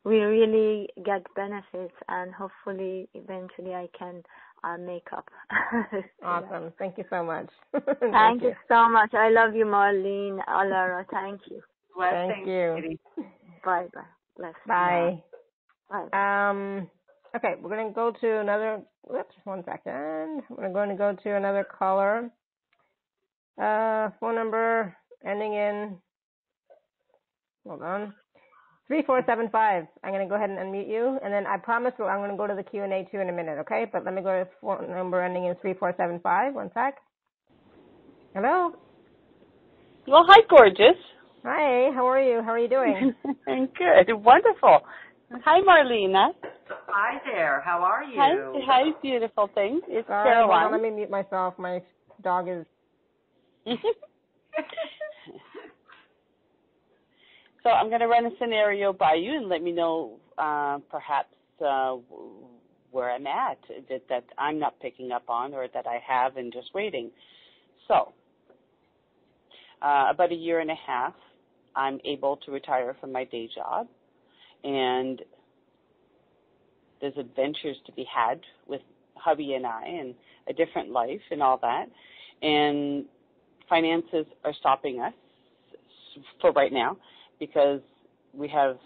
D: We really get benefits, and hopefully eventually I can make up.
A: Awesome. Thank you so much.
D: Thank you so much. I love you, Marlene, Alara. Thank you.
B: Thank you.
D: Bye-bye. Bless.
A: Bye.
D: Bye.
A: Okay, we're going to go to another, one second. We're going to go to another caller. Phone number ending in, hold on, 3475. I'm going to go ahead and unmute you, and then I promise I'm going to go to the Q&A too in a minute, okay? But let me go to phone number ending in 3475. One sec. Hello?
E: Well, hi, gorgeous.
A: Hi, how are you? How are you doing?
E: I'm good. Wonderful. Hi, Marlena.
B: Hi there. How are you?
E: Hi, beautiful thing. It's
A: Caroline. Let me mute myself. My dog is...
E: So I'm going to run a scenario by you and let me know perhaps where I'm at that I'm not picking up on or that I have and just waiting. So about a year and a half, I'm able to retire from my day job, and there's adventures to be had with hubby and I and a different life and all that. And finances are stopping us for right now because we have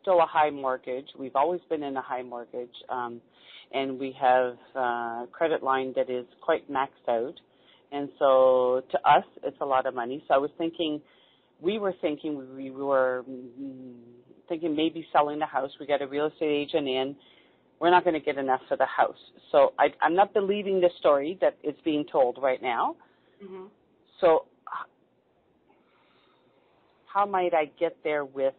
E: still a high mortgage. We've always been in a high mortgage, and we have a credit line that is quite maxed out. And so to us, it's a lot of money. So we were thinking we were thinking maybe selling the house. We got a real estate agent in. We're not going to get enough for the house. So I'm not believing the story that is being told right now.
B: Mm-hmm.
E: So how might I get there with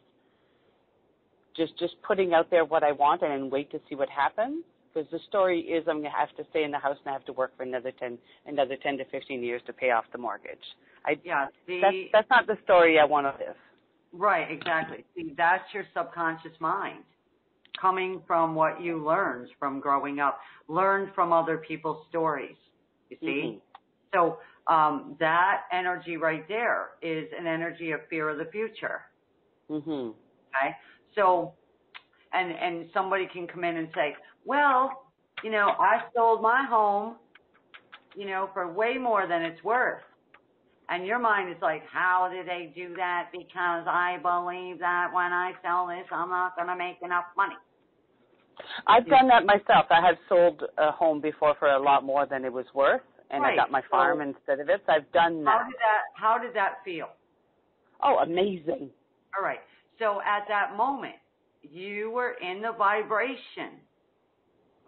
E: just putting out there what I want and then wait to see what happens? Because the story is I'm going to have to stay in the house and I have to work for another 10 to 15 years to pay off the mortgage. That's not the story I want to live.
B: Right, exactly. See, that's your subconscious mind coming from what you learned from growing up, learned from other people's stories, you see? Mm-hmm. So that energy right there is an energy of fear of the future.
E: Mm-hmm.
B: Okay? So, and somebody can come in and say, well, I sold my home, for way more than it's worth. And your mind is like, how did they do that? Because I believe that when I sell this, I'm not going to make enough money.
E: I've done that myself. I have sold a home before for a lot more than it was worth, and I got my farm instead of it. So I've done that.
B: How did that feel?
E: Oh, amazing.
B: All right. So at that moment, you were in the vibration.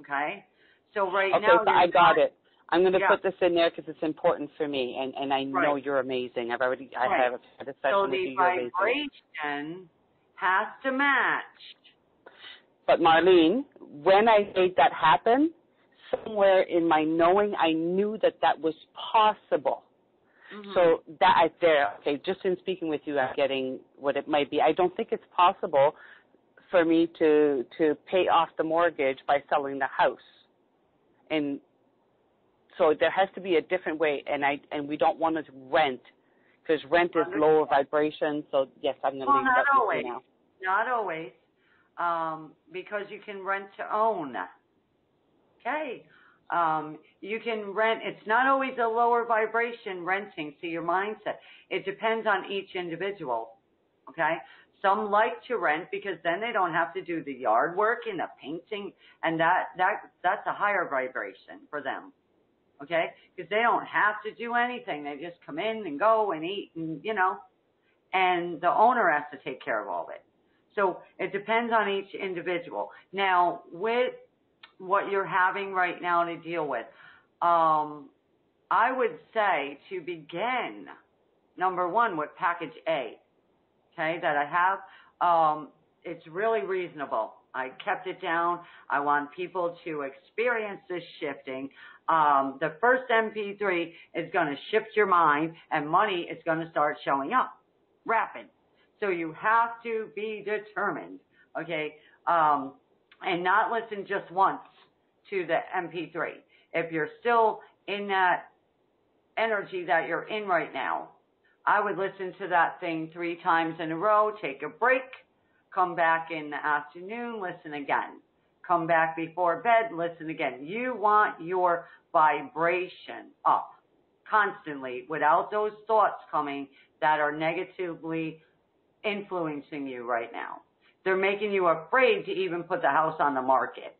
B: Okay? So now.
E: Okay, so I got it. I'm going to put this in there because it's important for me, and I know you're amazing. I have a discussion with you. You're amazing.
B: So the vibration has to match.
E: But Marlene, when I made that happen, somewhere in my knowing, I knew that was possible. Mm-hmm. So just in speaking with you, I'm getting what it might be. I don't think it's possible for me to pay off the mortgage by selling the house. And so there has to be a different way, and we don't want to rent, because rent is lower vibration. So, yes, I'm going to leave that with you now.
B: Not always. Because you can rent to own. Okay. You can rent. It's not always a lower vibration renting. See your mindset. It depends on each individual. Okay. Some like to rent because then they don't have to do the yard work and the painting, and that's a higher vibration for them. Okay. Because they don't have to do anything. They just come in and go and eat and, and the owner has to take care of all of it. So it depends on each individual. Now, with what you're having right now to deal with, I would say to begin, number one, with package A, okay, that I have. It's really reasonable. I kept it down. I want people to experience this shifting. The first MP3 is going to shift your mind, and money is going to start showing up rapid. So you have to be determined, okay, and not listen just once to the MP3. If you're still in that energy that you're in right now, I would listen to that thing 3 times in a row, take a break, come back in the afternoon, listen again. Come back before bed, listen again. You want your vibration up constantly without those thoughts coming that are negatively influencing you right now. They're making you afraid to even put the house on the market.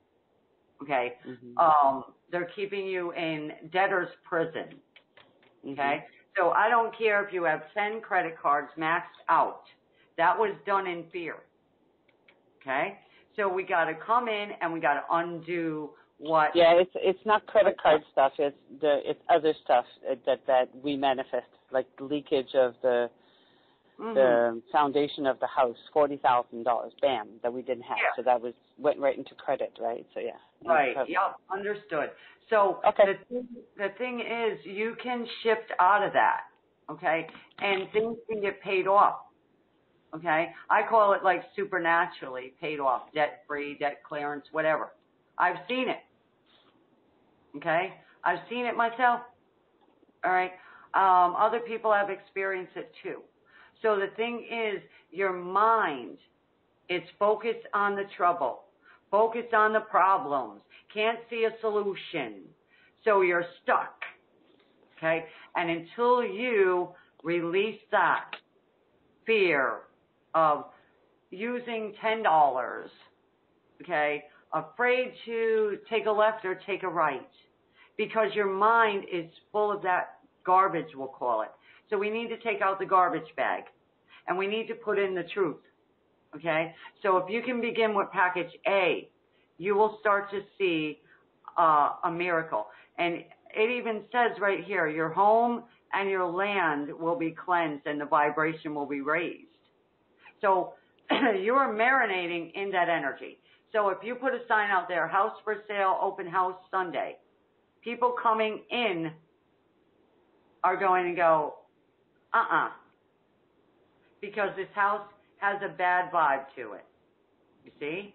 B: Okay? Mm-hmm. They're keeping you in debtor's prison. Okay? Mm-hmm. So I don't care if you have 10 credit cards maxed out. That was done in fear. Okay? So we got to come in and we got to undo what.
E: Yeah, it's not credit card stuff. It's other stuff that we manifest, like leakage of the foundation of the house, $40,000, bam, that we didn't have. Yeah. So that went right into credit, right? So yeah.
B: Right. Yep. Understood. So the thing is, you can shift out of that. Okay, and things can get paid off. Okay, I call it like supernaturally paid off, debt free, debt clearance, whatever. I've seen it. Okay, I've seen it myself. All right. Other people have experienced it too. So the thing is, your mind is focused on the trouble, focused on the problems, can't see a solution. So you're stuck, okay? And until you release that fear of using $10, okay, afraid to take a left or take a right, because your mind is full of that garbage, we'll call it. So we need to take out the garbage bag, and we need to put in the truth, Okay? So if you can begin with package A, you will start to see a miracle. And it even says right here, your home and your land will be cleansed and the vibration will be raised. So you are marinating in that energy. So if you put a sign out there, house for sale, open house Sunday, people coming in are going to go, because this house has a bad vibe to it. You see?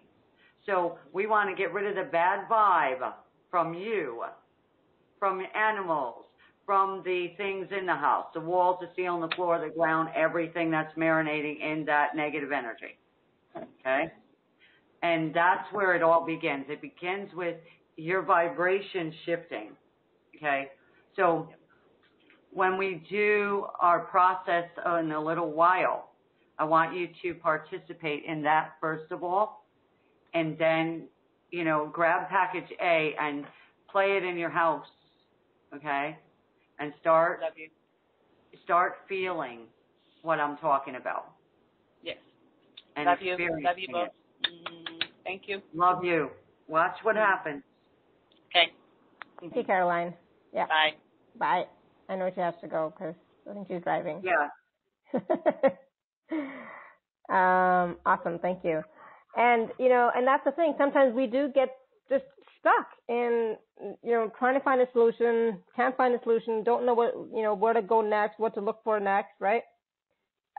B: So we want to get rid of the bad vibe from you, from animals, from the things in the house, the walls, the ceiling, the floor, the ground, everything that's marinating in that negative energy. Okay? And that's where it all begins. It begins with your vibration shifting. Okay? So when we do our process in a little while, I want you to participate in that first of all, and then, you know, grab package A and play it in your house, okay? And start feeling what I'm talking about.
E: Yes.
B: And
E: Love you.
B: experiencing
E: Love you both.
B: it.
E: Thank you.
B: Love you. Watch what happens.
E: Okay.
A: Hey, Caroline. Yeah.
E: Bye.
A: Bye. I know she has to go because I think she's driving.
B: Yeah.
A: Awesome. Thank you. And, you know, and that's the thing. Sometimes we do get just stuck in, you know, trying to find a solution, can't find a solution, don't know what, you know, where to go next, what to look for next, right?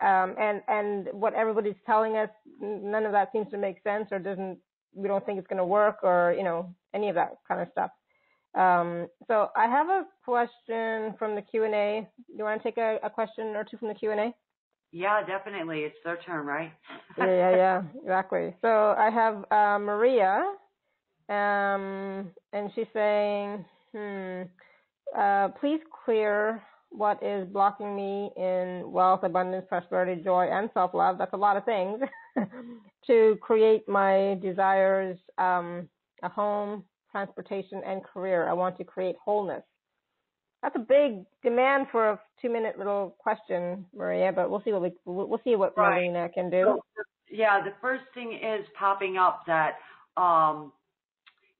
A: And what everybody's telling us, none of that seems to make sense or we don't think it's going to work or, you know, any of that kind of stuff. So I have a question from the Q&A. Do you want to take a question or two from the Q&A?
B: Yeah, definitely. It's their turn, right?
A: yeah, exactly. So I have Maria, and she's saying, please clear what is blocking me in wealth, abundance, prosperity, joy, and self-love. That's a lot of things to create my desires, a home, transportation, and career. I want to create wholeness. That's a big demand for a 2-minute little question, Maria, but we'll see what
B: Right.
A: Marlena can do.
B: So, yeah, the first thing is popping up that,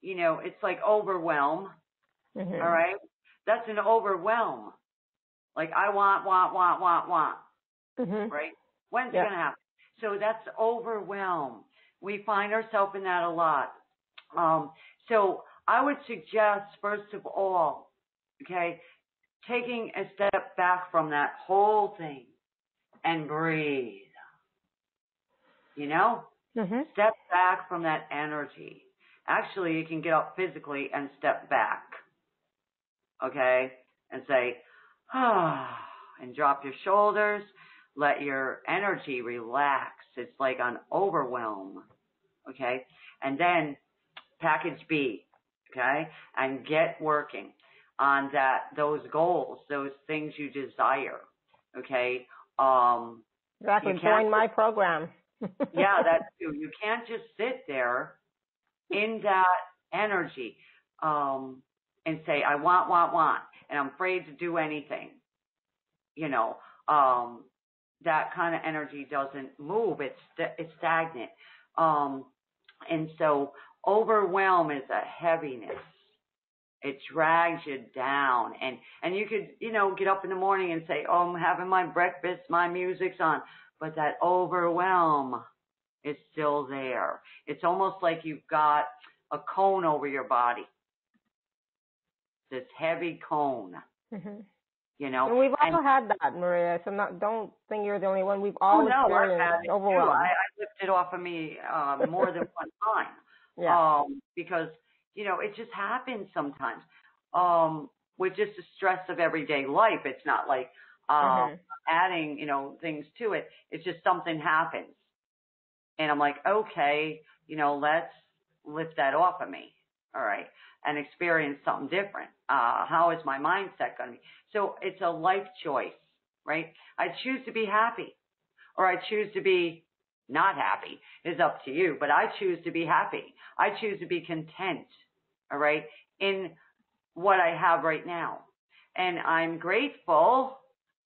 B: you know, it's like overwhelm.
A: Mm-hmm.
B: All right? That's an overwhelm. Like I want.
A: Mm-hmm.
B: Right? When's it going to happen? So that's overwhelm. We find ourselves in that a lot. So I would suggest, first of all, okay, taking a step back from that whole thing and breathe. You know?
A: Mm-hmm.
B: Step back from that energy. Actually, you can get up physically and step back. Okay? And say, and drop your shoulders. Let your energy relax. It's like an overwhelm. Okay? And then package B. Okay? And get working on those goals, those things you desire. Okay?
A: Exactly. Join my program.
B: Yeah, that too. You can't just sit there in that energy and say, I want, and I'm afraid to do anything. You know, that kind of energy doesn't move. It's stagnant. And so overwhelm is a heaviness. It drags you down. And you could, you know, get up in the morning and say, oh, I'm having my breakfast, my music's on. But that overwhelm is still there. It's almost like you've got a cone over your body. This heavy cone.
A: Mm-hmm.
B: You know.
A: And we've all had that, Maria. So don't think you're the only one. We've all experienced overwhelm.
B: I lifted off of me more than one time.
A: Yeah.
B: Because, you know, it just happens sometimes. With just the stress of everyday life, it's not like adding, you know, things to it. It's just something happens. And I'm like, okay, you know, let's lift that off of me. All right. And experience something different. How is my mindset going to be? So it's a life choice, right? I choose to be happy or I choose to be not happy. It's up to you, but I choose to be happy. I choose to be content, all right, in what I have right now. And I'm grateful,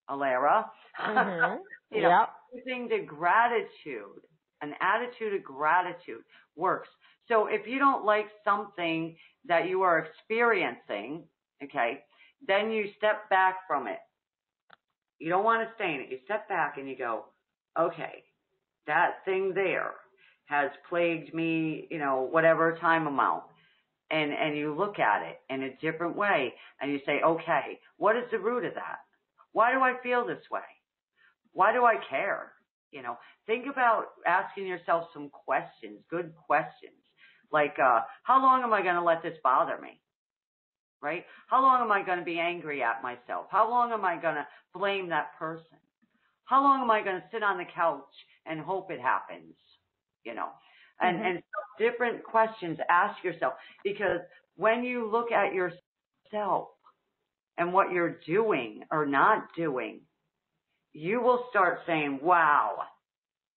B: Alara,
A: Mm-hmm.
B: you know, using the gratitude An attitude of gratitude works. So if you don't like something that you are experiencing, okay, then you step back from it. You don't want to stay in it. You step back and you go, okay, that thing there has plagued me, whatever time amount. And you look at it in a different way and you say, okay, what is the root of that? Why do I feel this way? Why do I care? Think about asking yourself some questions, good questions, like, how long am I going to let this bother me? Right? How long am I going to be angry at myself? How long am I going to blame that person? How long am I going to sit on the couch and hope it happens? And different questions ask yourself, because when you look at yourself and what you're doing or not doing, you will start saying, wow,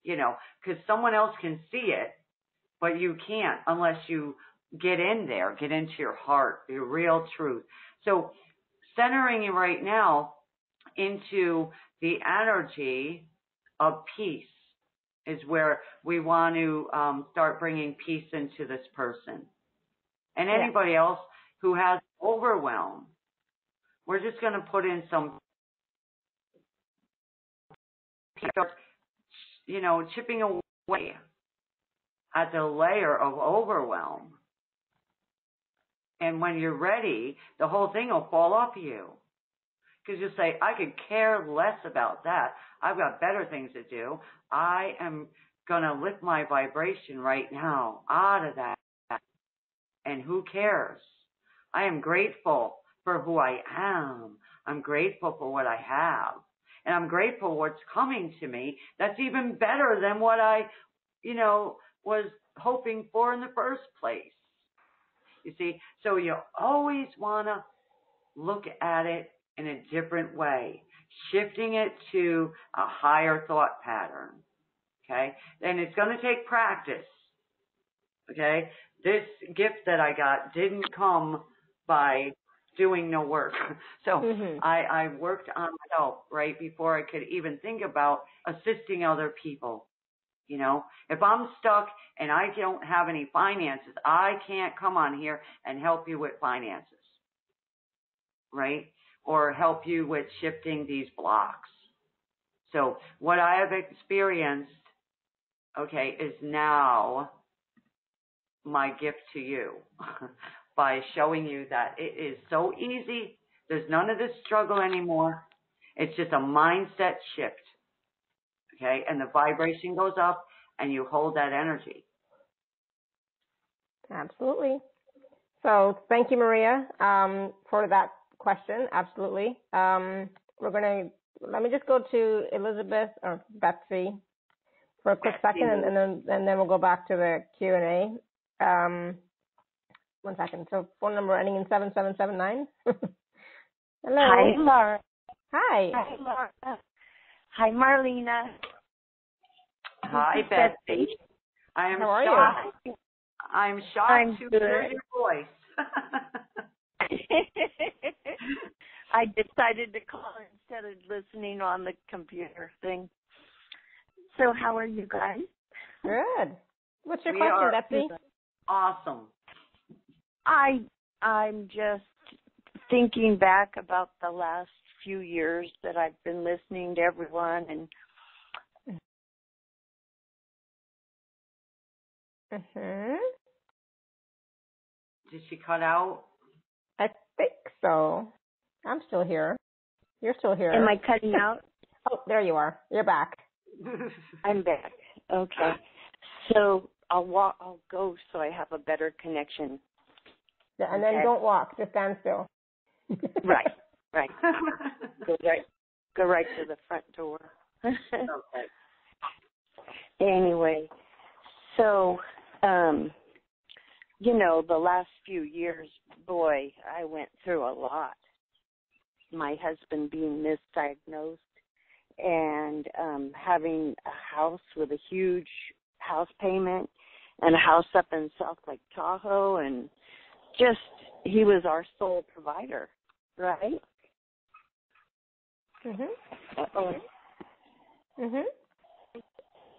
B: because someone else can see it, but you can't unless you get in there, get into your heart, your real truth. So centering you right now into the energy of peace is where we want to start bringing peace into this person. And anybody else who has overwhelm, we're just going to put in some, chipping away at the layer of overwhelm. And when you're ready, the whole thing will fall off you. Because you'll say, I could care less about that. I've got better things to do. I am going to lift my vibration right now out of that. And who cares? I am grateful for who I am. I'm grateful for what I have. And I'm grateful for what's coming to me. That's even better than what I, was hoping for in the first place. You see, so you always want to look at it in a different way, shifting it to a higher thought pattern, okay? And it's going to take practice, okay? This gift that I got didn't come by doing no work. So I worked on myself right before I could even think about assisting other people. If I'm stuck and I don't have any finances, I can't come on here and help you with finances, right? Or help you with shifting these blocks. So what I have experienced, okay, is now my gift to you by showing you that it is so easy. There's none of this struggle anymore. It's just a mindset shift. Okay, and the vibration goes up, and you hold that energy.
A: Absolutely. So thank you, Maria, for that question. Absolutely. Let me just go to Elizabeth or Betsy for a quick second, and then we'll go back to the Q&A. 1 second. So phone number ending in 7779. Hello.
F: Hi, Laura.
A: Hi.
F: Hi, Laura. Hi, Marlena.
B: Hi, Betsy. I am
A: How are
B: shocked.
A: you?
B: I'm shocked to hear your voice.
F: I decided to call instead of listening on the computer thing. So how are you guys?
A: Good. What's your question, Betsy?
B: Awesome.
F: I'm just thinking back about the last few years that I've been listening to everyone, and
B: Did she cut out?
A: I think so. I'm still here. You're still here.
F: Am I cutting out?
A: Oh, there you are. You're back.
F: I'm back. Okay. So I'll go so I have a better connection.
A: Yeah, and then don't walk. Just stand still.
F: Right. Go right to the front door.
B: Okay.
F: Anyway, so, the last few years, boy, I went through a lot. My husband being misdiagnosed and having a house with a huge house payment and a house up in South Lake Tahoe, and just he was our sole provider, right?
A: Mhm.
F: Uh-oh.
A: Mhm.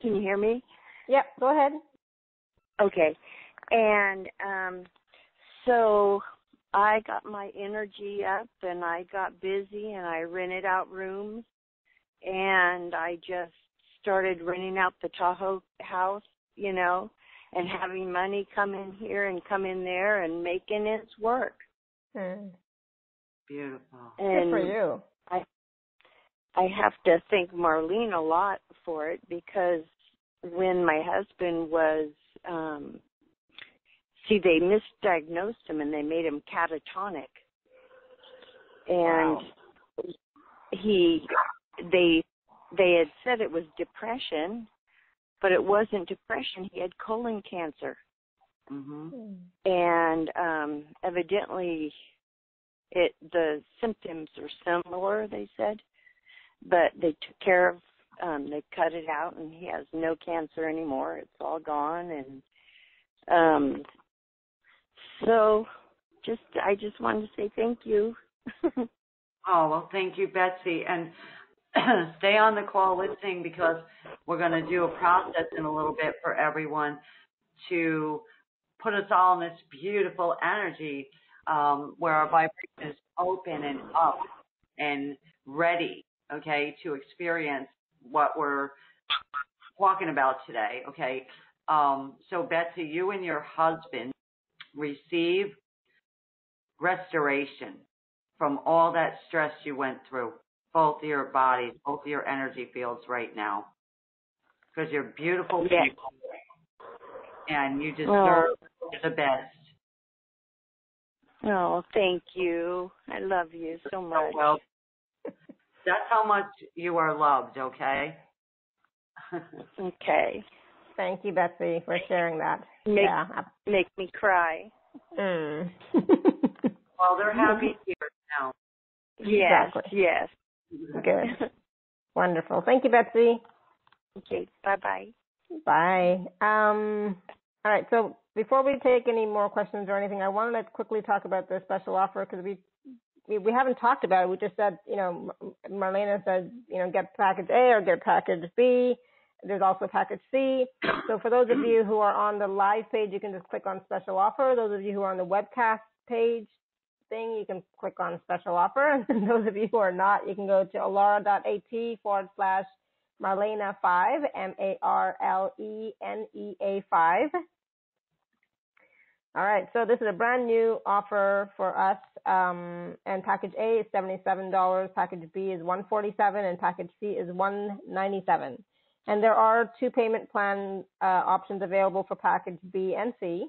F: Can you hear me?
A: Yep, go ahead.
F: Okay. And so I got my energy up and I got busy and I rented out rooms and I just started renting out the Tahoe house, you know, and having money come in here and come in there and making it work.
B: Beautiful.
F: And
A: good for you.
F: I have to thank Marlene a lot for it because when my husband was, they misdiagnosed him and they made him catatonic. And
B: wow.
F: they had said it was depression, but it wasn't depression. He had colon cancer.
B: Mm-hmm.
F: And evidently the symptoms are similar, they said, but they took care of, they cut it out and he has no cancer anymore. It's all gone. And so I just wanted to say thank you.
B: Oh, well, thank you, Betsy. And stay on the call listening because we're going to do a process in a little bit for everyone to put us all in this beautiful energy where our vibration is open and up and ready, okay, to experience what we're talking about today, okay? So, Betsy, you and your husband receive restoration from all that stress you went through, both of your bodies, both of your energy fields right now, because you're beautiful people, and you deserve the best.
F: Oh, thank you. I love you so much.
B: Well, that's how much you are loved, okay?
F: Okay.
A: Thank you, Betsy, for sharing that.
F: Make me cry.
A: Mm.
B: Well, they're happy here now.
F: Yes,
A: exactly.
F: yes.
A: Good. Wonderful. Thank you, Betsy.
F: Okay, bye-bye.
A: Bye. All right, so before we take any more questions or anything, I wanted to quickly talk about the special offer because we haven't talked about it. We just said, Marlena said, get package A or get package B. There's also package C. So for those of you who are on the live page, you can just click on special offer. Those of you who are on the webcast page thing, you can click on special offer. And those of you who are not, you can go to alara.at/Marlena5, Marlenea 5. All right, so this is a brand new offer for us, and package A is $77, package B is $147, and package C is $197. And there are 2 payment plan options available for package B and C.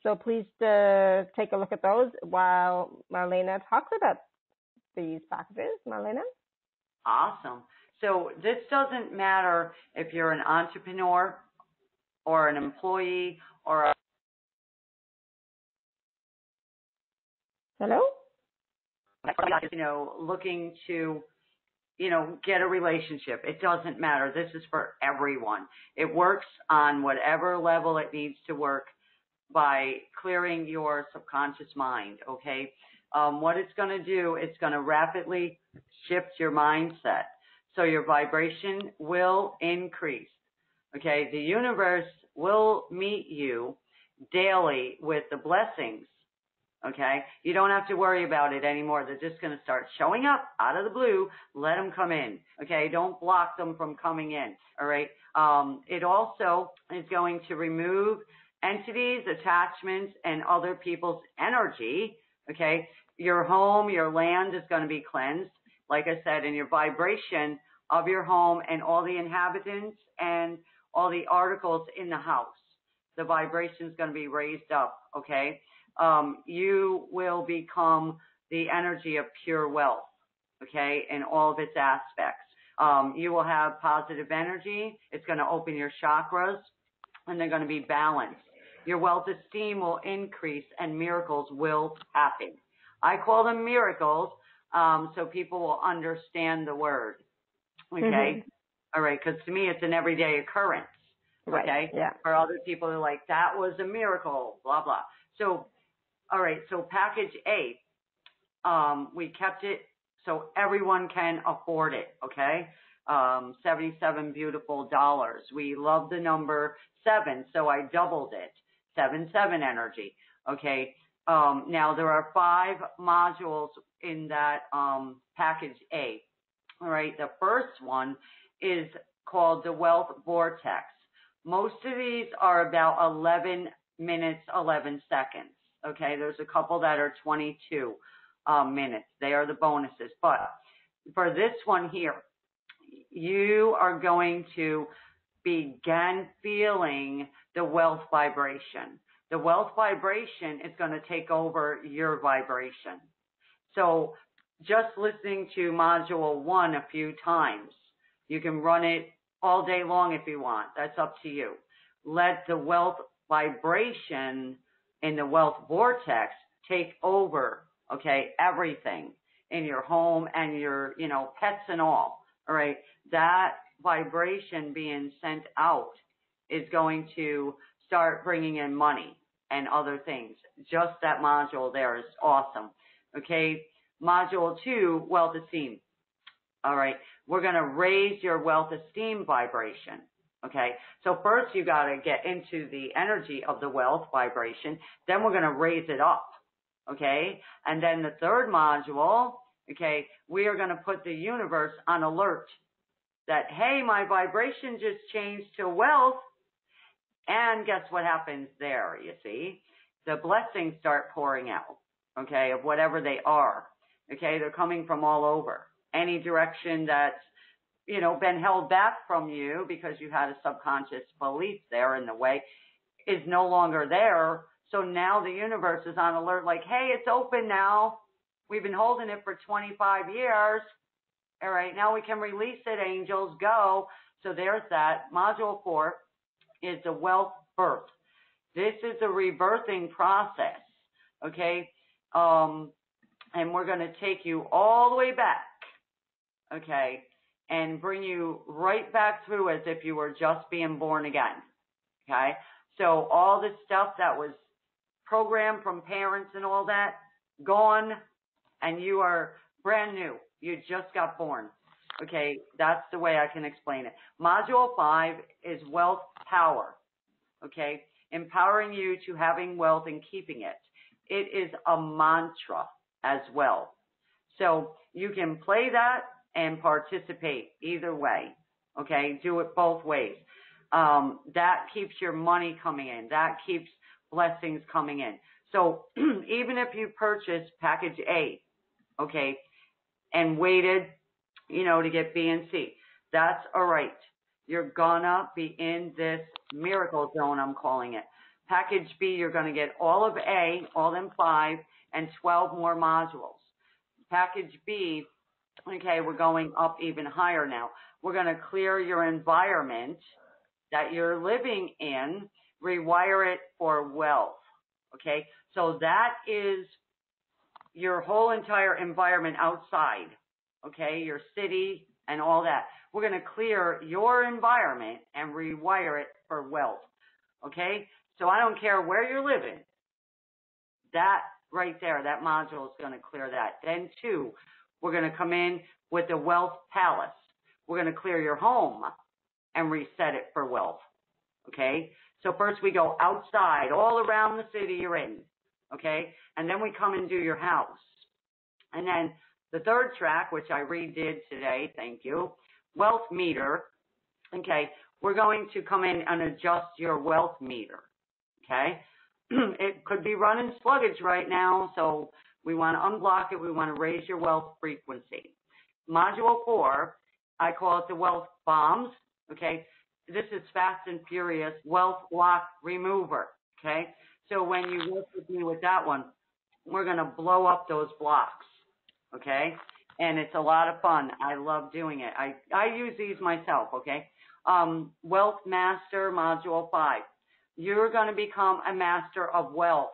A: So please take a look at those while Marlena talks about these packages. Marlena?
B: Awesome. So this doesn't matter if you're an entrepreneur or an employee or a
A: Hello?
B: Looking to, get a relationship. It doesn't matter. This is for everyone. It works on whatever level it needs to work by clearing your subconscious mind, okay? What it's going to do, it's going to rapidly shift your mindset. So your vibration will increase, okay? The universe will meet you daily with the blessings. Okay, you don't have to worry about it anymore. They're just going to start showing up out of the blue. Let them come in. Okay, don't block them from coming in. All right. It also is going to remove entities, attachments, and other people's energy. Okay, your home, your land is going to be cleansed, like I said, and your vibration of your home and all the inhabitants and all the articles in the house. The vibration is going to be raised up. Okay. You will become the energy of pure wealth, okay, in all of its aspects. You will have positive energy. It's going to open your chakras, and they're going to be balanced. Your wealth esteem will increase, and miracles will happen. I call them miracles so people will understand the word, okay? Mm-hmm. All right, because to me it's an everyday occurrence, okay?
A: Right. Yeah.
B: For other people, they're like, that was a miracle, blah, blah. So, all right, so package A, we kept it so everyone can afford it, okay? $77 beautiful dollars. We love the number 7, so I doubled it. 7-7 energy. Okay. Now there are 5 modules in that package A. All right. The first one is called the Wealth Vortex. Most of these are about 11 minutes, 11 seconds. Okay. There's a couple that are 22 minutes. They are the bonuses. But for this one here, you are going to begin feeling the wealth vibration. The wealth vibration is going to take over your vibration. So just listening to module 1 a few times, you can run it all day long if you want. That's up to you. Let the wealth vibration in the wealth vortex take over, okay, everything in your home and your, pets and all. All right. That vibration being sent out is going to start bringing in money and other things. Just that module there is awesome. Okay. Module 2, Wealth Esteem. All right. We're going to raise your wealth esteem vibration. Okay. So first you got to get into the energy of the wealth vibration. Then we're going to raise it up. Okay. And then the third module, okay, we are going to put the universe on alert that, hey, my vibration just changed to wealth. And guess what happens there, you see? The blessings start pouring out, okay, of whatever they are. Okay, they're coming from all over. Any direction that's, been held back from you because you had a subconscious belief there in the way is no longer there. So now the universe is on alert like, hey, it's open now. We've been holding it for 25 years. All right, now we can release it, angels, go. So there's that. Module 4 is the wealth birth. This is a rebirthing process, okay? And we're going to take you all the way back, okay, and bring you right back through as if you were just being born again, okay? So all this stuff that was programmed from parents and all that, gone, and you are brand new. You just got born. Okay, that's the way I can explain it. Module 5 is wealth power. Okay, empowering you to having wealth and keeping it. It is a mantra as well. So you can play that and participate either way. Okay, do it both ways. That keeps your money coming in. That keeps blessings coming in. So even if you purchase package A, okay, and waited, to get B and C, that's all right. You're gonna be in this miracle zone, I'm calling it. Package B, you're gonna get all of A, all them 5, and 12 more modules. Package B, okay, we're going up even higher now. We're gonna clear your environment that you're living in, rewire it for wealth, okay? So that is your whole entire environment outside, okay, your city and all that. We're going to clear your environment and rewire it for wealth, okay? So I don't care where you're living. That right there, that module is going to clear that. Then 2, we're going to come in with the wealth palace. We're going to clear your home and reset it for wealth, okay? So first we go outside, all around the city you're in, okay? And then we come and do your house. And then the third track, which I redid today, thank you, wealth meter, okay? We're going to come in and adjust your wealth meter, okay? It could be running sluggish right now, so we want to unblock it. We want to raise your wealth frequency. Module 4, I call it the wealth bombs, okay? This is fast and furious wealth block remover, okay? So when you work with me with that one, we're going to blow up those blocks, okay? And it's a lot of fun. I love doing it. I use these myself, okay? Wealth Master, Module 5. You're going to become a master of wealth,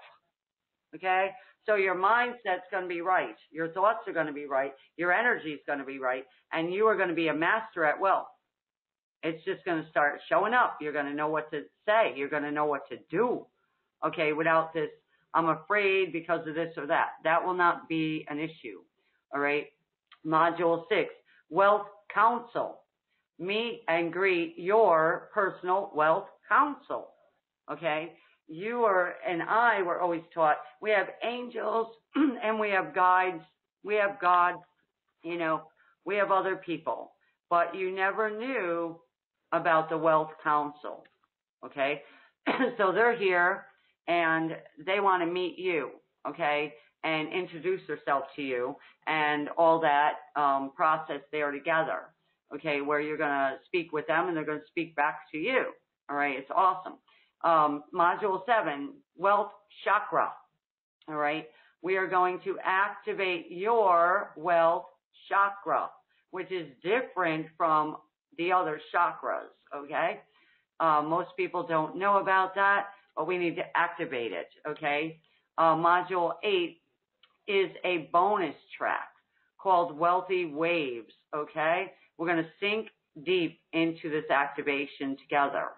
B: okay? So your mindset's going to be right. Your thoughts are going to be right. Your energy is going to be right. And you are going to be a master at wealth. It's just going to start showing up. You're going to know what to say. You're going to know what to do, okay, without this, I'm afraid because of this or that. That will not be an issue, all right? Module 6, Wealth Counsel, meet and greet your personal wealth counsel. Okay? You are, and I were always taught, we have angels and we have guides, we have God, you know, we have other people, but you never knew about the wealth counsel. Okay? So they're here and they want to meet you. Okay? And introduce herself to you and all that process there together, okay, where you're going to speak with them and they're going to speak back to you. All right, it's awesome. Module 7, wealth chakra. All right, we are going to activate your wealth chakra, which is different from the other chakras, okay? Most people don't know about that, but we need to activate it, okay? Module 8 is a bonus track called Wealthy Waves, okay? We're going to sink deep into this activation together.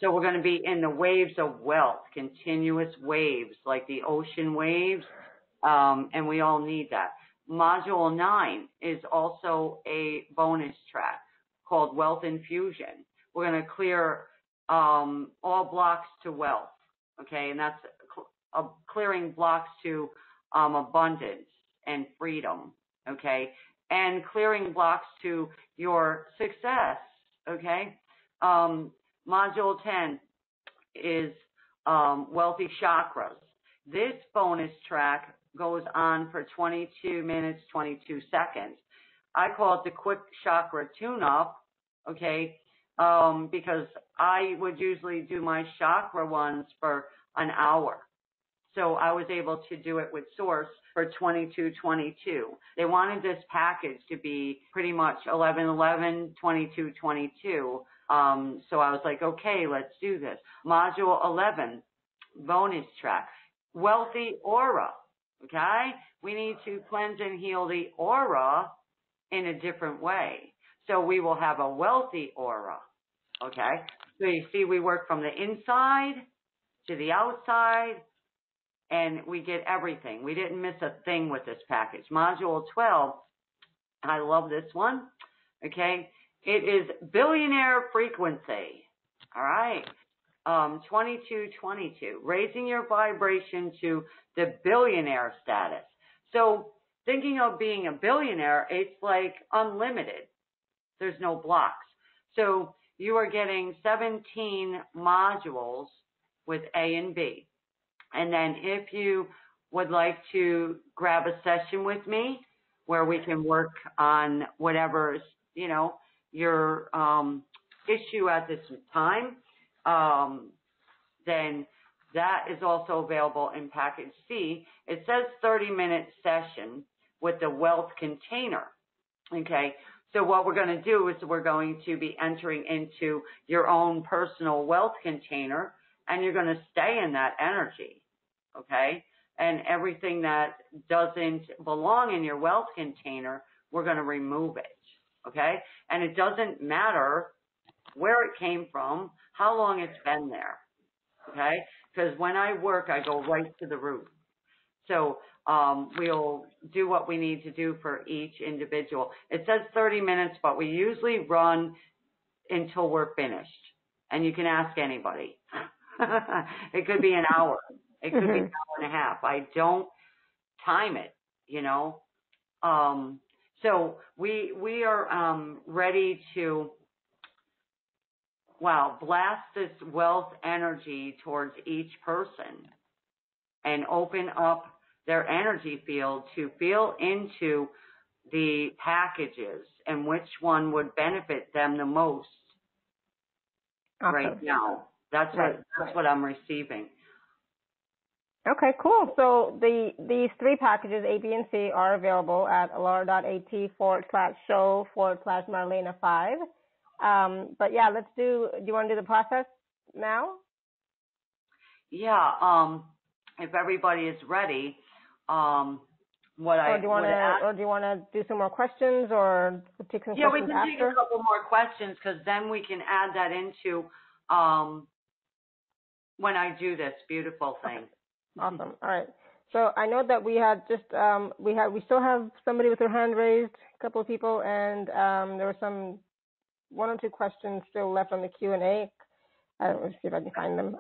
B: So we're going to be in the waves of wealth, continuous waves, like the ocean waves, and we all need that. Module 9 is also a bonus track called Wealth Infusion. We're going to clear all blocks to wealth, okay? And that's clearing blocks to abundance and freedom, okay? And clearing blocks to your success, okay? Module 10 is Wealthy Chakras. This bonus track goes on for 22 minutes, 22 seconds. I call it the quick chakra tune-up, okay? Because I would usually do my chakra ones for an hour. So I was able to do it with Source for 22.22. They wanted this package to be pretty much 11.11, 22.22. So I was like, okay, let's do this. Module 11, bonus track, Wealthy Aura. Okay? We need to cleanse and heal the aura in a different way. So we will have a wealthy aura. Okay? So you see, we work from the inside to the outside, and we get everything. We didn't miss a thing with this package. Module 12, I love this one, okay? It is billionaire frequency, all right? 2222, raising your vibration to the billionaire status. So thinking of being a billionaire, it's like unlimited. There's no blocks. So you are getting 17 modules with A and B. And then if you would like to grab a session with me where we can work on whatever's, you know, your issue at this time, then that is also available in package C. It says 30-minute session with the wealth container, okay? So what we're going to do is we're going to be entering into your own personal wealth container, and you're going to stay in that energy, okay? And everything that doesn't belong in your wealth container, we're going to remove it, okay? And it doesn't matter where it came from, how long it's been there, okay? Because when I work, I go right to the root. So we'll do what we need to do for each individual. It says 30 minutes, but we usually run until we're finished. And you can ask anybody. It could be an hour. It could be an hour and a half. I don't time it, you know. So we are ready to, blast this wealth energy towards each person and open up their energy field to feel into the packages and which one would benefit them the most right now. That's what I'm receiving.
A: Okay, cool. So these three packages, A, B, and C, are available at alara.at/show/Marlenea5. But yeah, do you want to do the process now?
B: Yeah, if everybody is ready, or do you
A: want to do some more questions or take some questions after?
B: Yeah, we can take a couple more questions because then we can add that into when I do this beautiful thing.
A: Okay. Awesome. All right. So I know that we had just we still have somebody with their hand raised, a couple of people, and there were some one or two questions still left on the Q&A. Let's see if I can find them.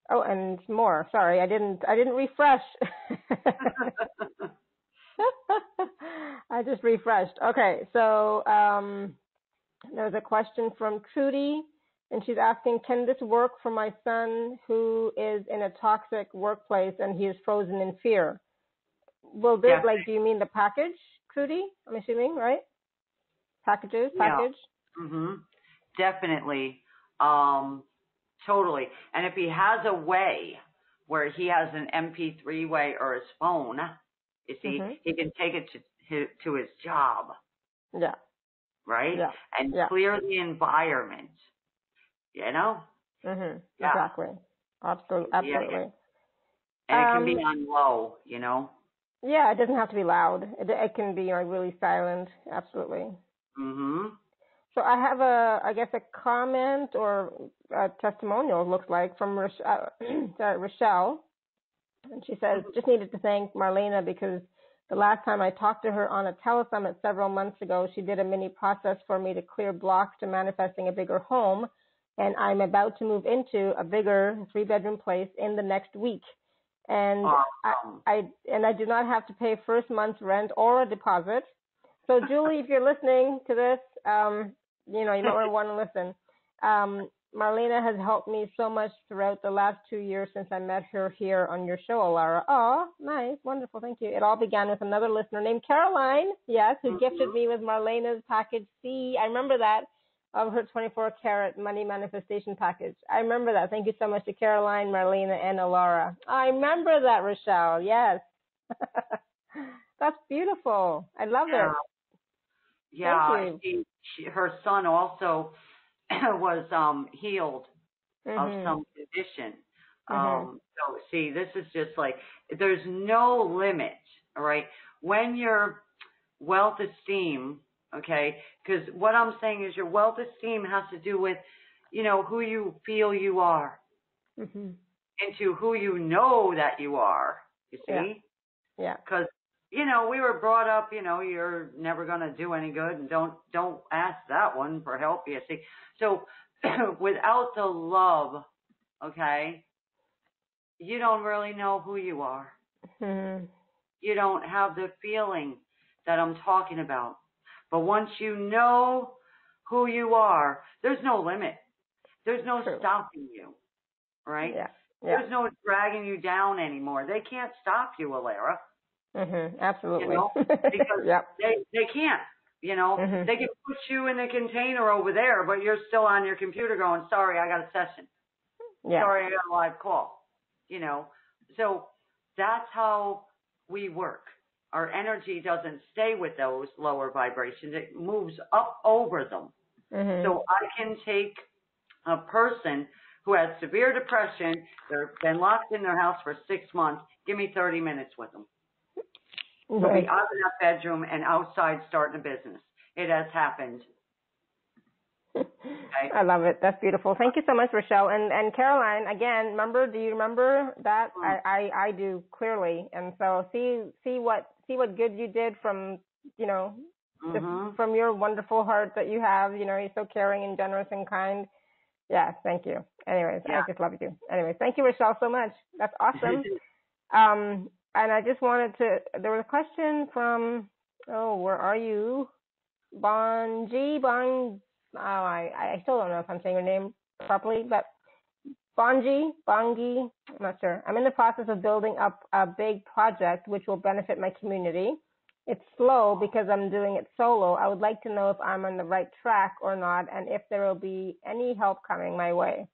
A: Oh, and more. Sorry, I didn't refresh. I just refreshed. Okay, so there's a question from Trudy, and she's asking, can this work for my son who is in a toxic workplace and he is frozen in fear? Will this, do you mean the package, Trudy? I'm assuming, right? Package?
B: Yeah. Definitely. Totally. And if he has a way where he has an MP3 way or his phone, you see, he can take it to his job.
A: Yeah.
B: Right?
A: Yeah.
B: And clear the environment. You know?
A: Exactly. Absolutely.
B: Yeah. And it can be on low, you know?
A: Yeah, it doesn't have to be loud. It can be really silent. Absolutely. So I have a comment or a testimonial, it looks like, from Rochelle. And she says, just needed to thank Marlena because the last time I talked to her on a telesummit several months ago, she did a mini process for me to clear blocks to manifesting a bigger home. And I'm about to move into a bigger 3-bedroom place in the next week. And I do not have to pay first month's rent or a deposit. So Julie, if you're listening to this, you might want to listen. Marlena has helped me so much throughout the last 2 years since I met her here on your show, Alara. Oh, nice. Wonderful. Thank you. It all began with another listener named Caroline, who gifted me with Marlena's package C. I remember that, of her 24-karat money manifestation package. I remember that. Thank you so much to Caroline, Marlena, and Alara. I remember that, Rochelle. Yes. That's beautiful. I love it.
B: Yeah. Her son also was healed of some condition. So see, this is just like, there's no limit, all right? When your wealth esteem, okay, because what I'm saying is your wealth esteem has to do with, who you feel you are into who you know that you are, you see?
A: Yeah.
B: Because, we were brought up, you're never going to do any good and don't ask that one for help, you see? So without the love, okay, you don't really know who you are. You don't have the feeling that I'm talking about. But once you know who you are, there's no limit. There's no stopping you, right?
A: Yeah.
B: There's no dragging you down anymore. They can't stop you, Alara.
A: Absolutely.
B: Because they can't. They can put you in a container over there, but you're still on your computer going, sorry, I got a session. Sorry, I got a live call. So that's how we work. Our energy doesn't stay with those lower vibrations. It moves up over them. So I can take a person who has severe depression, they've been locked in their house for 6 months, give me 30 minutes with them. They'll be out of that bedroom and outside starting a business. It has happened. Okay.
A: I love it. That's beautiful. Thank you so much, Rochelle. And Caroline, again, do you remember that? I do clearly. And so see what good you did from, from your wonderful heart that you have. You're so caring and generous and kind. Yeah, thank you. Anyways, I just love you. Anyways, thank you, Rochelle, so much. That's awesome. And I just wanted to, there was a question from, where are you? I still don't know if I'm saying your name properly, but Bongi, I'm not sure. I'm in the process of building up a big project which will benefit my community. It's slow because I'm doing it solo. I would like to know if I'm on the right track or not, and if there will be any help coming my way.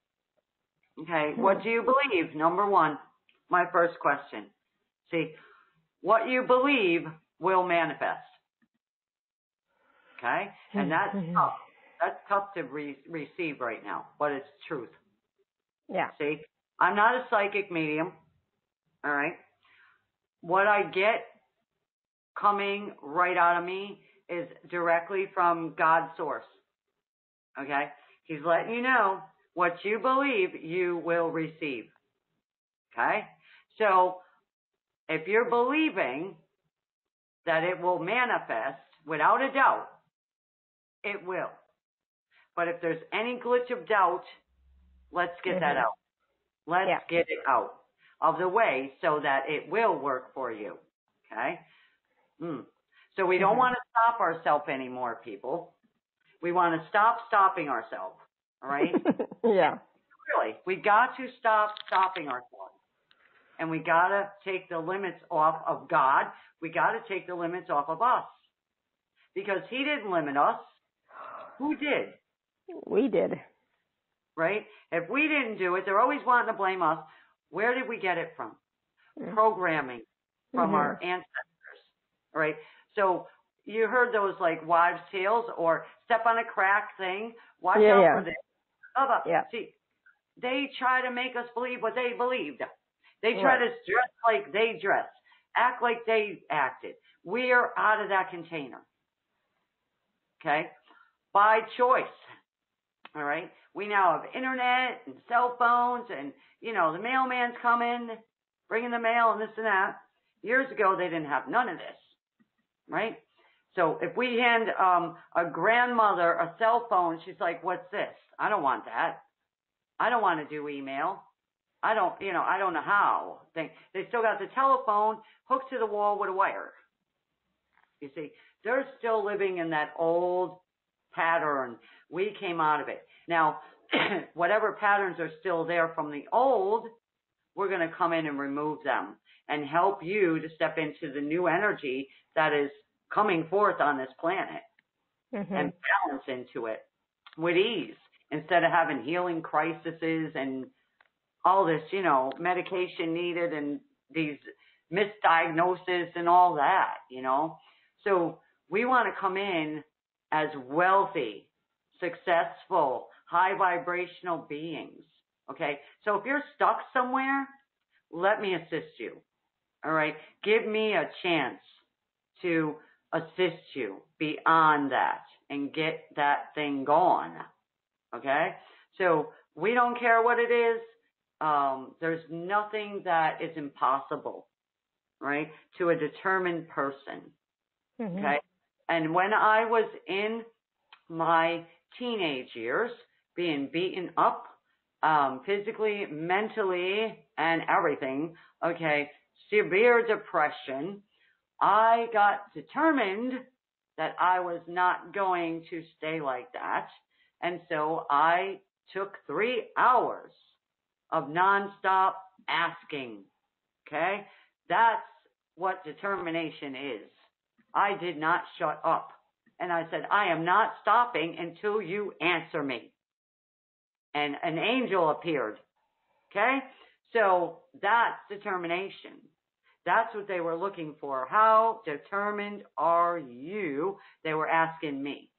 B: Okay, what do you believe? Number one, my first question. See, what you believe will manifest. Okay? And that's tough. That's tough to receive right now, but it's truth.
A: Yeah.
B: See, I'm not a psychic medium. All right? What I get coming right out of me is directly from God's source. Okay? He's letting you know what you believe you will receive. Okay? So, if you're believing that it will manifest, without a doubt, it will. But if there's any glitch of doubt, let's get that out. Let's get it out of the way so that it will work for you. Okay? So we don't want to stop ourselves anymore, people. We want to stop stopping ourselves. All right?
A: Yeah.
B: Really, we got to stop stopping ourselves. And we got to take the limits off of God. We got to take the limits off of us. Because he didn't limit us. Who did?
A: We did.
B: Right? If we didn't do it, they're always wanting to blame us. Where did we get it from? Programming from our ancestors. Right? So you heard those like wives' tales or step on a crack thing. Watch out for this. See, they try to make us believe what they believed. They try to dress like they dressed, act like they acted. We are out of that container. Okay? By choice. All right? We now have internet and cell phones and, you know, the mailman's coming, bringing the mail and this and that. Years ago, they didn't have none of this. Right? So if we hand a grandmother a cell phone, she's like, what's this? I don't want that. I don't want to do email. I don't know how. They still got the telephone hooked to the wall with a wire. You see, they're still living in that old pattern. We came out of it. Now, whatever patterns are still there from the old, we're going to come in and remove them and help you to step into the new energy that is coming forth on this planet and balance into it with ease instead of having healing crises and all this, you know, medication needed and these misdiagnoses and all that, you know. So we want to come in as wealthy, successful, high vibrational beings, okay? So if you're stuck somewhere, let me assist you, all right? Give me a chance to assist you beyond that and get that thing going, okay? So we don't care what it is. There's nothing that is impossible, right, to a determined person, okay? And when I was in my teenage years, being beaten up physically, mentally, and everything, okay, severe depression, I got determined that I was not going to stay like that. And so I took 3 hours of nonstop asking, okay? That's what determination is. I did not shut up. And I said, I am not stopping until you answer me. And an angel appeared, okay? So that's determination. That's what they were looking for. How determined are you? They were asking me.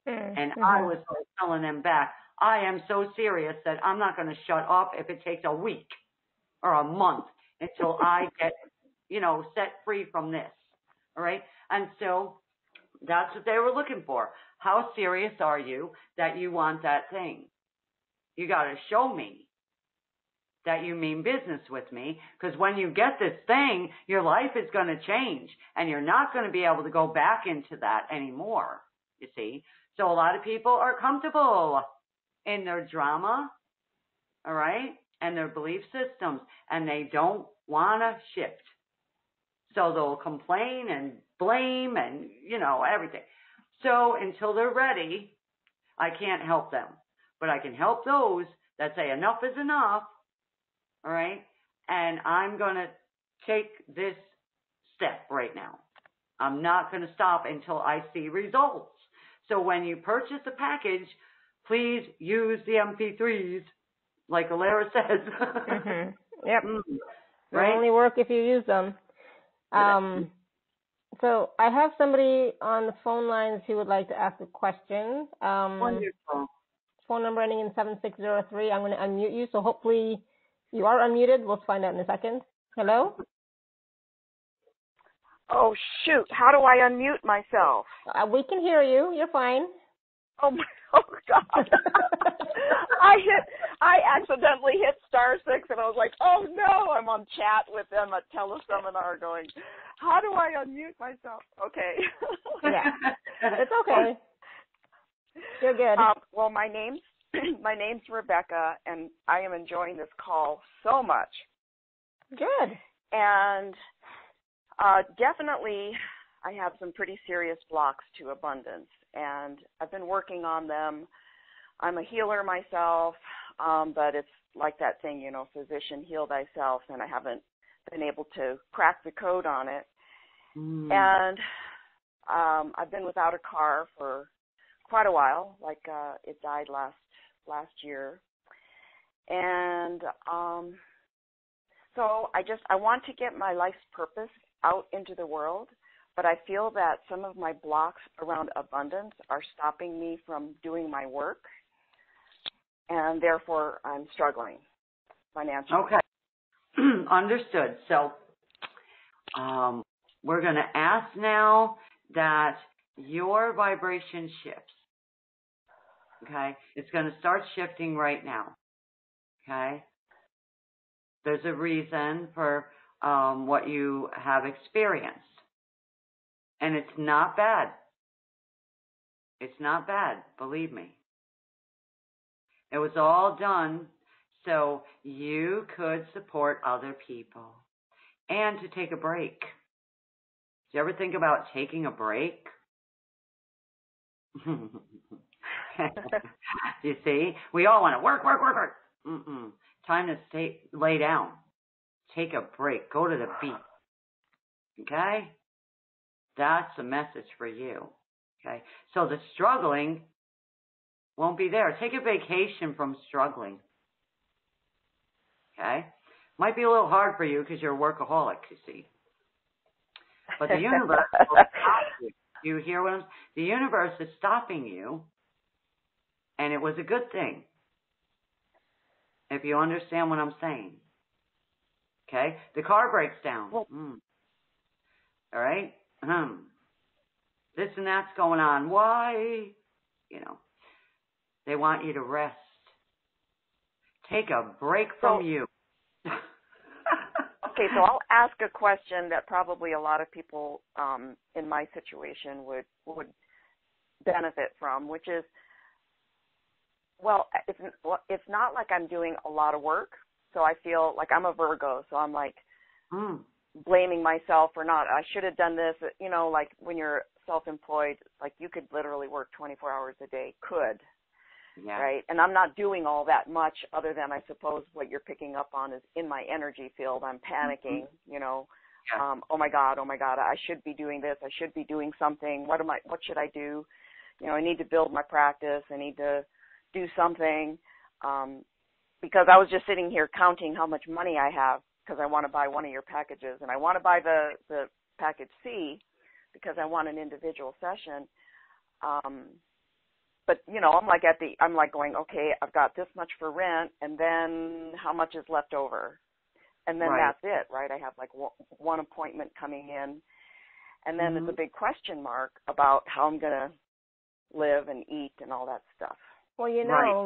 B: And I was telling them back, I am so serious that I'm not going to shut up if it takes a week or a month until I get, you know, set free from this. All right? And so that's what they were looking for. How serious are you that you want that thing? You got to show me that you mean business with me, because when you get this thing, your life is going to change and you're not going to be able to go back into that anymore, you see. So a lot of people are comfortable in their drama, all right, and their belief systems, and they don't want to shift. So they'll complain and blame and, you know, everything. So until they're ready, I can't help them. But I can help those that say enough is enough, all right, and I'm going to take this step right now. I'm not going to stop until I see results. So when you purchase a package, please use the MP3s, like Alara says.
A: Yep. They only work if you use them. So I have somebody on the phone lines who would like to ask a question.
B: Wonderful.
A: Phone number ending in 7603. I'm going to unmute you, so hopefully you are unmuted. We'll find out in a second. Hello?
G: Oh, shoot. How do I unmute myself?
A: We can hear you. You're fine.
G: Oh God. I accidentally hit *6 and I was like, oh no, I'm on chat with them at teleseminar going, how do I unmute myself? Okay.
A: Yeah. It's okay. You're good.
G: Well, my name's Rebecca, and I am enjoying this call so much.
A: Good.
G: And definitely, I have some pretty serious blocks to abundance, and I've been working on them. I'm a healer myself, but it's like that thing, physician, heal thyself, and I haven't been able to crack the code on it. And I've been without a car for quite a while, like it died last year. And so I want to get my life's purpose out into the world, but I feel that some of my blocks around abundance are stopping me from doing my work, and therefore I'm struggling financially.
B: Okay. Understood. So we're going to ask now that your vibration shifts. Okay? It's going to start shifting right now. Okay? There's a reason for what you have experienced. And it's not bad. It's not bad, believe me. It was all done so you could support other people and to take a break. Do you ever think about taking a break? You see, we all want to work. Time to lay down. Take a break. Go to the beach. Okay? That's a message for you. Okay? So the struggling won't be there. Take a vacation from struggling. Okay? Might be a little hard for you because you're a workaholic, you see. But the universe will stop you. You hear what I'm saying? The universe is stopping you, and it was a good thing. If you understand what I'm saying. Okay? The car breaks down. All right? This and that's going on. Why? They want you to rest. Take a break from you.
G: Okay, so I'll ask a question that probably a lot of people in my situation would benefit from, which is, well, it's not like I'm doing a lot of work, so I feel like I'm a Virgo, so I'm like blaming myself for not, I should have done this, like when you're self-employed, like you could literally work 24 hours a day, right? And I'm not doing all that much other than I suppose what you're picking up on is in my energy field, I'm panicking, oh my God, I should be doing this, I should be doing something, what should I do? I need to build my practice, I need to do something, because I was just sitting here counting how much money I have because I want to buy one of your packages, and I want to buy the package C because I want an individual session. But I'm like going, okay, I've got this much for rent, and then how much is left over, and then that's it, right? I have like one appointment coming in, and then it's a big question mark about how I'm gonna live and eat and all that stuff.
A: Well,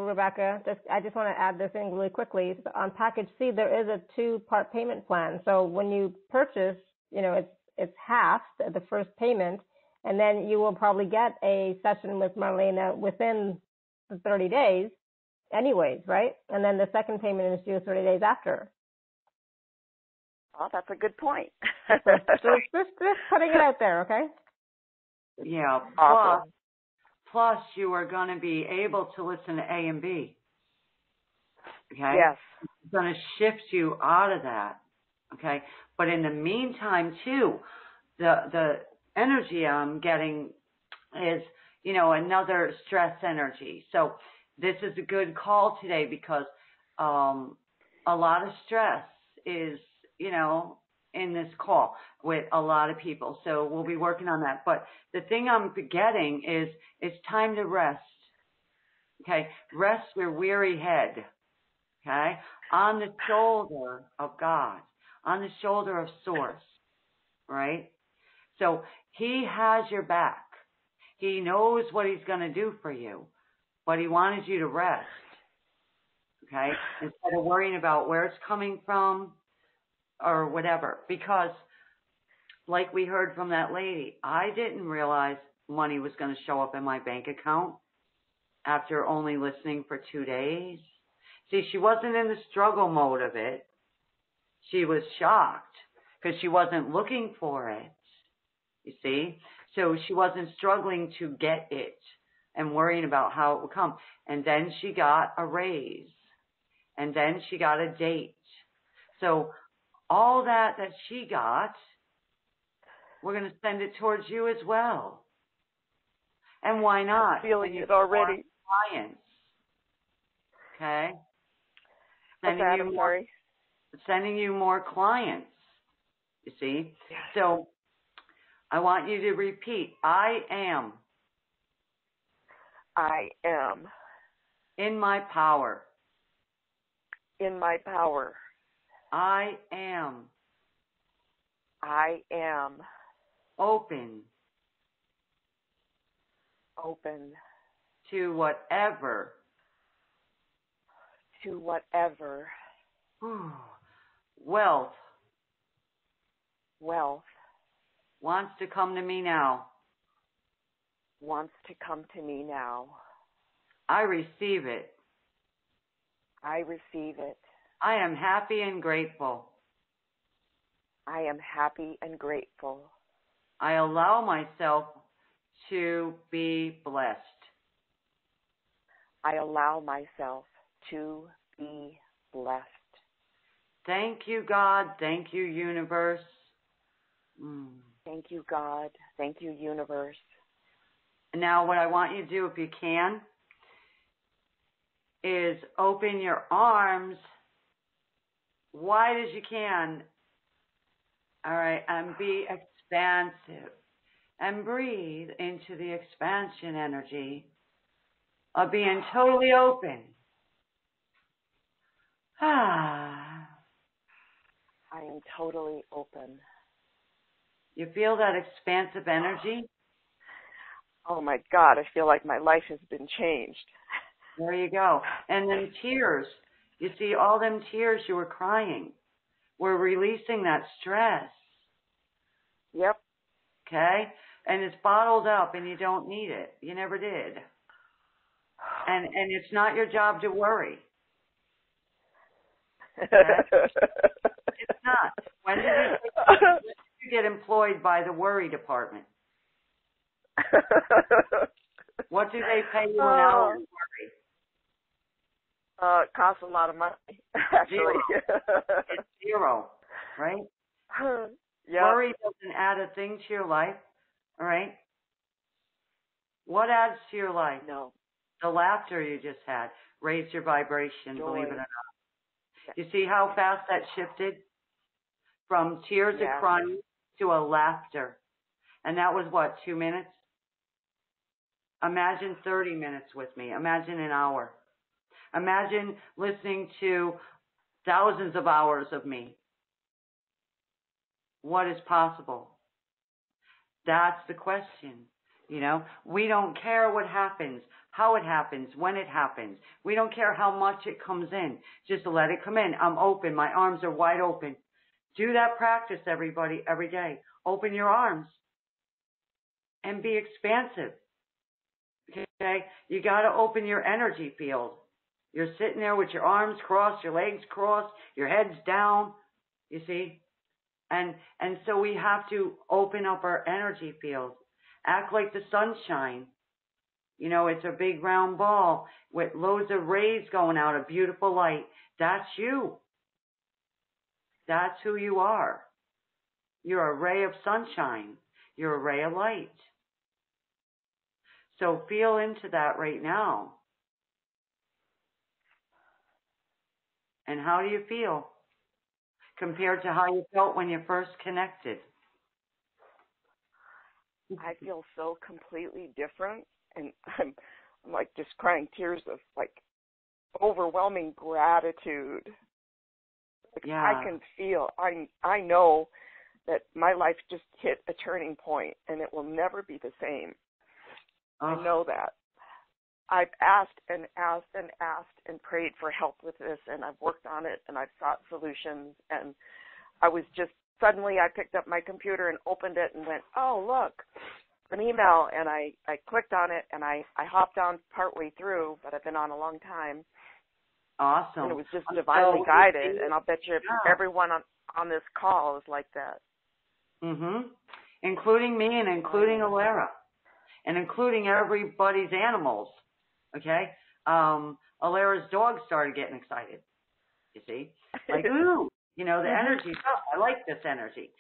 A: Rebecca, I just want to add this in really quickly. On package C, there is a 2-part payment plan. So when you purchase, it's half the first payment, and then you will probably get a session with Marlena within the 30 days anyways, right? And then the second payment is due 30 days after.
G: Well, that's a good point.
A: so just putting it out there, okay?
B: Yeah.
G: Awesome.
B: Plus, you are going to be able to listen to A and B. Okay?
G: Yes.
B: It's going to shift you out of that. Okay? But in the meantime, too, the energy I'm getting is, another stress energy. So this is a good call today because a lot of stress is, in this call with a lot of people. So we'll be working on that. But the thing I'm getting is it's time to rest. Okay? Rest your weary head. Okay? On the shoulder of God. On the shoulder of Source. Right? So He has your back. He knows what He's going to do for you. But He wanted you to rest. Okay? Instead of worrying about where it's coming from or whatever. Because like we heard from that lady, I didn't realize money was going to show up in my bank account after only listening for 2 days. See, she wasn't in the struggle mode of it. She was shocked because she wasn't looking for it, you see? So she wasn't struggling to get it and worrying about how it would come. And then she got a raise. And then she got a date. So all that she got, we're going to send it towards you as well. And why not?
G: I'm feeling it already.
B: Clients. Okay? Sending you more clients, you see?
G: Yes.
B: So I want you to repeat, I am.
G: I am.
B: In my power.
G: In my power.
B: I am.
G: I am.
B: Open.
G: Open.
B: To whatever.
G: To whatever.
B: Wealth.
G: Wealth.
B: Wants to come to me now.
G: Wants to come to me now.
B: I receive it.
G: I receive it.
B: I am happy and grateful.
G: I am happy and grateful.
B: I allow myself to be blessed.
G: I allow myself to be blessed.
B: Thank you, God. Thank you, universe.
G: Thank you, God. Thank you, universe.
B: Now, what I want you to do, if you can, is open your arms wide as you can. All right, and be expansive. And breathe into the expansion energy of being totally open.
G: I am totally open.
B: You feel that expansive energy?
G: Oh my God, I feel like my life has been changed.
B: There you go. And then tears. You see, all them tears you were crying. We're releasing that stress.
G: Yep.
B: Okay? And it's bottled up and you don't need it. You never did. And it's not your job to worry. Okay? It's not. When did you get employed by the worry department? What do they pay you an hour to worry?
G: It costs a lot of money, actually.
B: It's zero, right?
G: Yep.
B: Worry doesn't add a thing to your life, all right? What adds to your life?
G: No.
B: The laughter you just had raised your vibration,
G: Joy.
B: believe it or not. You see how fast that shifted? From tears of crying to a laughter. And that was what, 2 minutes? Imagine 30 minutes with me. Imagine an hour. Imagine listening to thousands of hours of me. What is possible? That's the question. You know, we don't care what happens, how it happens, when it happens. We don't care how much it comes in. Just let it come in. I'm open. My arms are wide open. Do that practice, everybody, every day. Open your arms and be expansive. Okay? You got to open your energy field. You're sitting there with your arms crossed, your legs crossed, your head's down, you see? And so we have to open up our energy field. Act like the sunshine. You know, it's a big round ball with loads of rays going out, a beautiful light. That's you. That's who you are. You're a ray of sunshine. You're a ray of light. So feel into that right now. And how do you feel compared to how you felt when you first connected?
G: I feel so completely different, and I'm like just crying tears of like overwhelming gratitude. Like,
B: yeah.
G: I can feel, I know that my life just hit a turning point, and it will never be the same. I know that. I've asked and asked and asked and prayed for help with this, and I've worked on it, and I've sought solutions, and I was just, suddenly I picked up my computer and opened it and went, oh, look, an email, and I clicked on it, and I hopped on partway through, but I've been on a long time.
B: Awesome.
G: And it was just divinely guided, and I'll bet you everyone on this call is like that.
B: Mm-hmm. Including me and including Alara. And including everybody's animals. Okay? Alara's dog started getting excited. You see? Like, ooh, you know, the energy. Oh, I like this energy.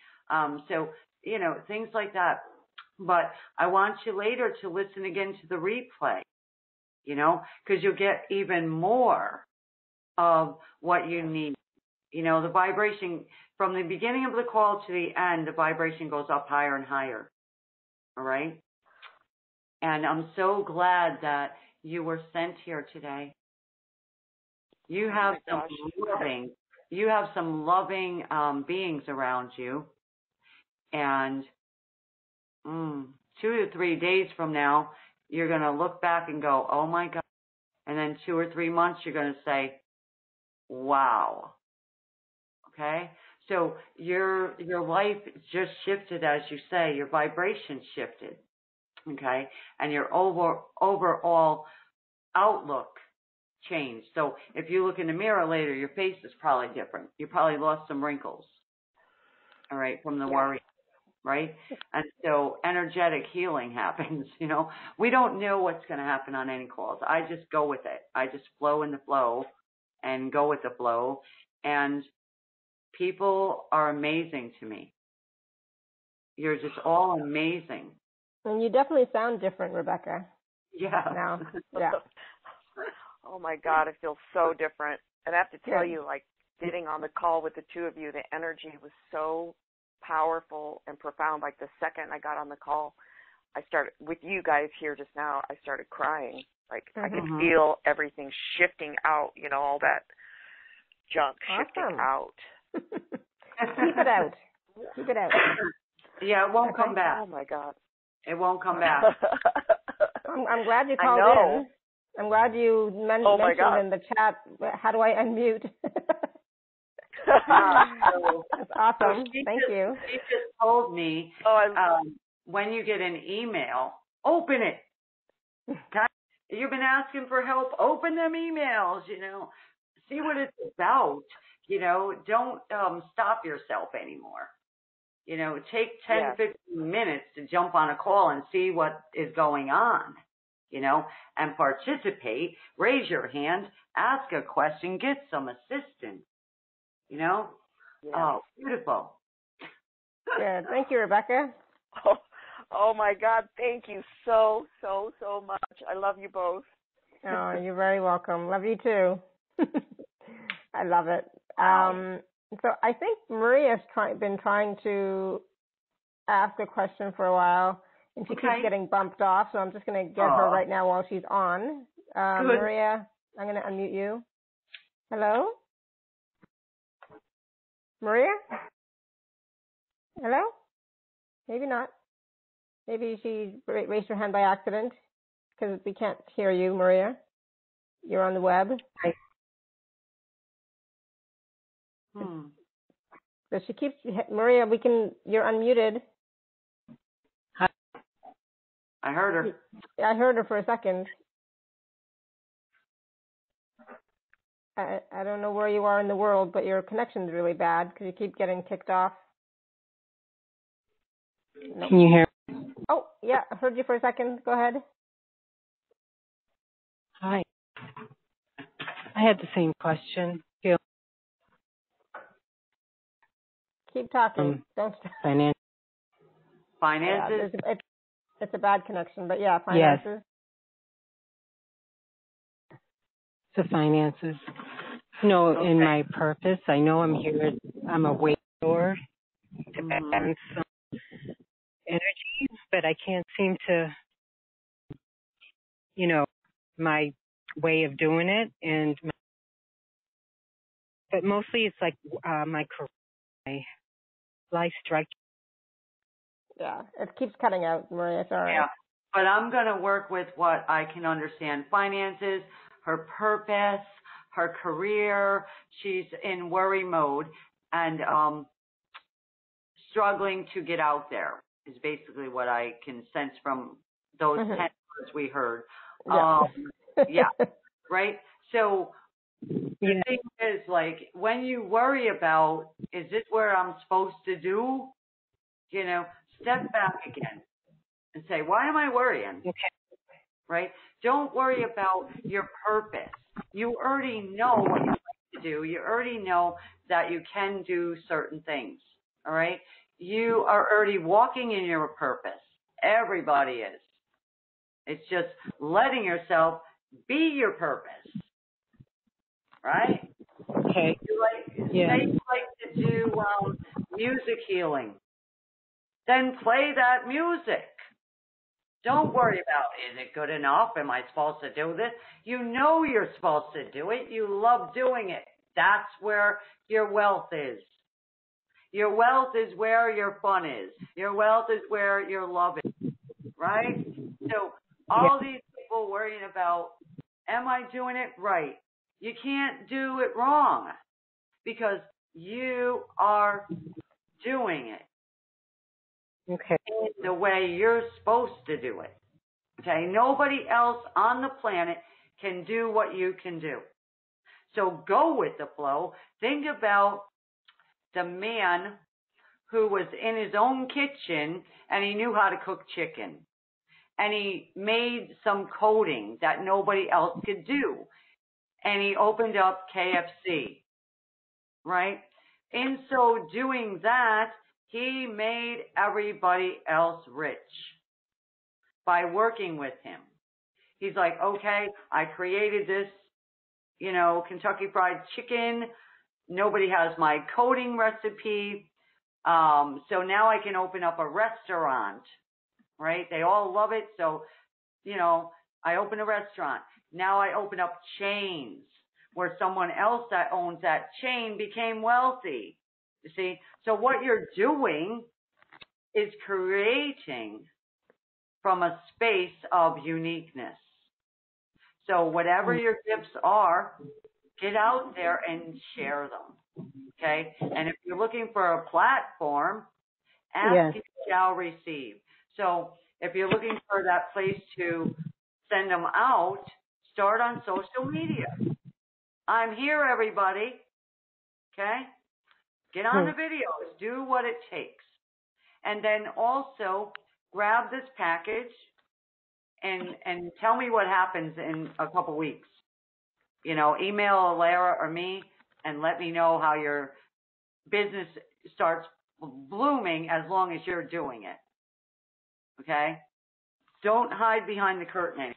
B: So, you know, things like that. But I want you later to listen again to the replay, you know, because you'll get even more of what you need. You know, the vibration from the beginning of the call to the end, the vibration goes up higher and higher. All right? And I'm so glad that you were sent here today. You have some loving beings around you. And 2 to 3 days from now, you're going to look back and go, oh my God. And then 2 or 3 months, you're going to say, wow. Okay? So your life just shifted, as you say, your vibration shifted. Okay? And your overall outlook changed. So if you look in the mirror later, your face is probably different. You probably lost some wrinkles. All right, from the worry. Right? And so energetic healing happens, you know. We don't know what's going to happen on any calls. I just go with it. I just flow in the flow and go with the flow. And people are amazing to me. You're just all amazing.
A: And you definitely sound different, Rebecca.
B: Yeah.
A: Now. Yeah.
G: Oh, my God, it feels so different. And I have to tell you, like, getting on the call with the two of you, the energy was so powerful and profound. Like the second I got on the call, I started with you guys here just now. I started crying. Like I could feel everything shifting out. You know, all that junk shifting out.
A: Keep it out. Keep it out.
B: Yeah, it won't come back.
G: Oh my God,
B: it won't come back.
A: I'm glad you called in. I'm glad you mentioned in the chat. How do I unmute? That's awesome. Thank you.
B: She just told me when you get an email, open it. You've been asking for help. Open them emails, you know. See what it's about. You know, don't stop yourself anymore. You know, take 10, 15 minutes to jump on a call and see what is going on, you know, and participate. Raise your hand, ask a question, get some assistance. You know? Yeah. Oh, beautiful.
A: Good. Thank you, Rebecca.
G: Oh, my God. Thank you so, so, so much. I love you both.
A: Oh, you're very welcome. Love you, too. I love it. So I think Maria's been trying to ask a question for a while, and she keeps getting bumped off, so I'm just going to get her right now while she's on. Maria, I'm going to unmute you. Hello? Maria? Hello? Maybe not. Maybe she raised her hand by accident because we can't hear you, Maria. You're on the web. So she keeps, Maria, you're unmuted.
B: Hi. I heard her.
A: I heard her for a second. I don't know where you are in the world, but your connection's really bad because you keep getting kicked off. Nope.
H: Can you hear me?
A: Oh, yeah, I heard you for a second. Go ahead.
H: Hi. I had the same question.
A: Keep talking. Don't stop.
B: Finances?
A: Yeah, it's a bad connection, but yeah, finances.
H: Yes. The finances. No, in my purpose, I know I'm here. I'm a way door to balance some energy, but I can't seem to, you know, my way of doing it. But mostly it's like my career, my life structure.
A: Yeah, it keeps cutting out, Maria. Sorry.
B: Yeah, but I'm going to work with what I can understand. Finances, her purpose, her career. She's in worry mode and struggling to get out there. is basically what I can sense from those 10 words we heard.
A: Yeah.
B: Right? So the thing is, like, when you worry about, is this where I'm supposed to do? You know, step back again and say, why am I worrying?
H: Okay.
B: Right? Don't worry about your purpose. You already know what you like to do. You already know that you can do certain things. All right? You are already walking in your purpose. Everybody is. It's just letting yourself be your purpose. Right?
H: Okay.
B: Say you like to do music healing. Then play that music. Don't worry about, is it good enough? Am I supposed to do this? You know you're supposed to do it. You love doing it. That's where your wealth is. Your wealth is where your fun is. Your wealth is where your love is. Right? So all these people worrying about, am I doing it right? You can't do it wrong because you are doing it.
H: Okay.
B: In the way you're supposed to do it. Okay? Nobody else on the planet can do what you can do. So go with the flow. Think about the man who was in his own kitchen and he knew how to cook chicken. And he made some coding that nobody else could do. And he opened up KFC. Right? In so doing that, he made everybody else rich by working with him. He's like, okay, I created this, Kentucky Fried Chicken. Nobody has my coding recipe. So now I can open up a restaurant, right? They all love it. So, I open a restaurant. Now I open up chains where someone else that owns that chain became wealthy. You see? So what you're doing is creating from a space of uniqueness. So whatever your gifts are, get out there and share them. Okay? And if you're looking for a platform, ask you shall receive. So if you're looking for that place to send them out, start on social media. I'm here, everybody. Okay? Get on the videos. Do what it takes. And then also grab this package and tell me what happens in a couple weeks. Email Alara or me and let me know how your business starts blooming as long as you're doing it. Okay? Don't hide behind the curtain anymore.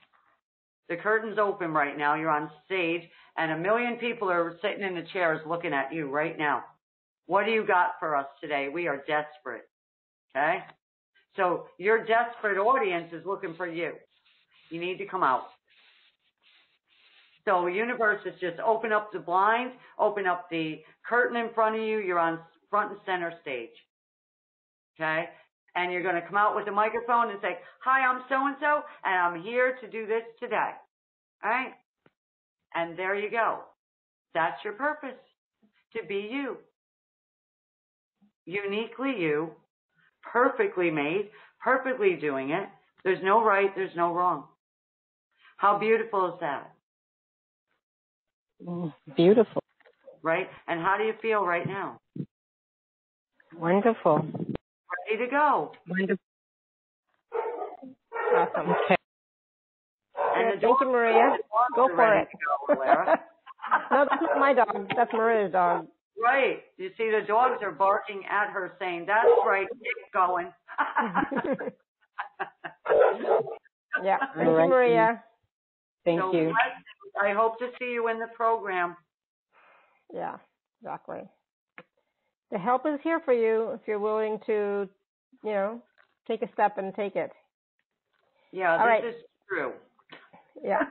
B: The curtain's open right now. You're on stage and 1 million people are sitting in the chairs looking at you right now. What do you got for us today? We are desperate. Okay? So your desperate audience is looking for you. You need to come out. So universe is just open up the blinds, open up the curtain in front of you. You're on front and center stage. Okay? And you're going to come out with a microphone and say, hi, I'm so-and-so, and I'm here to do this today. All right? And there you go. That's your purpose, to be you. Uniquely you, perfectly made, perfectly doing it. There's no right, there's no wrong. How beautiful is that?
H: Beautiful.
B: Right? And how do you feel right now?
H: Wonderful.
B: Ready to go.
H: Wonderful.
A: Awesome.
H: Okay.
B: And
A: thank you, Maria. Go for it.
B: Go,
A: No, that's not my dog. That's Maria's dog.
B: Right. You see, the dogs are barking at her saying, that's right, get going.
A: Yeah. Thank you, Maria.
H: Thank you.
B: I hope to see you in the program.
A: Yeah, exactly. The help is here for you if you're willing to, take a step and take it.
B: Yeah, this is true.
A: Yeah,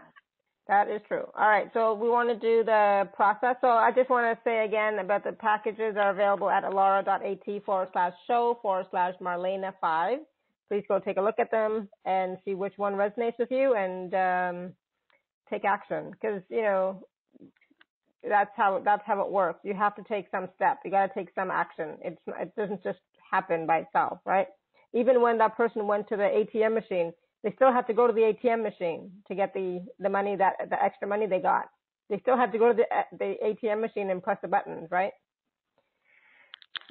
A: that is true. All right, so we want to do the process. So I just want to say again about the packages are available at alara.at/show/Marlenea5. Please go take a look at them and see which one resonates with you and take action because, that's how it works. You have to take some steps. You got to take some action. It doesn't just happen by itself, right? even when that person went to the ATM machine, they still had to go to the ATM machine to get the money, the extra money they got. They still had to go to the ATM machine and press the buttons, right?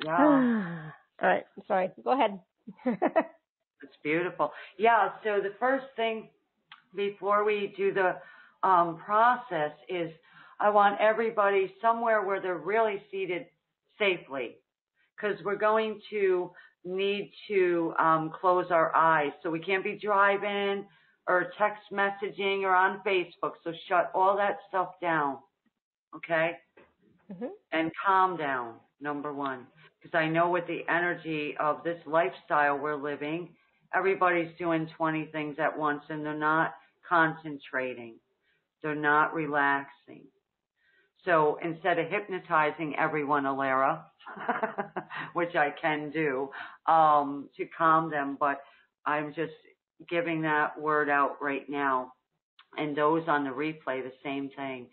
B: Yeah.
A: All right. Sorry. Go ahead.
B: It's beautiful. Yeah. So the first thing before we do the process is I want everybody somewhere where they're really seated safely, because we're going to need to close our eyes. So we can't be driving or text messaging or on Facebook. So shut all that stuff down, okay? Mm-hmm. And calm down, number one. Because I know with the energy of this lifestyle we're living, everybody's doing 20 things at once and they're not concentrating. They're not relaxing. So instead of hypnotizing everyone, Alara, which I can do, to calm them, but I'm just giving that word out right now. And those on the replay, the same thing.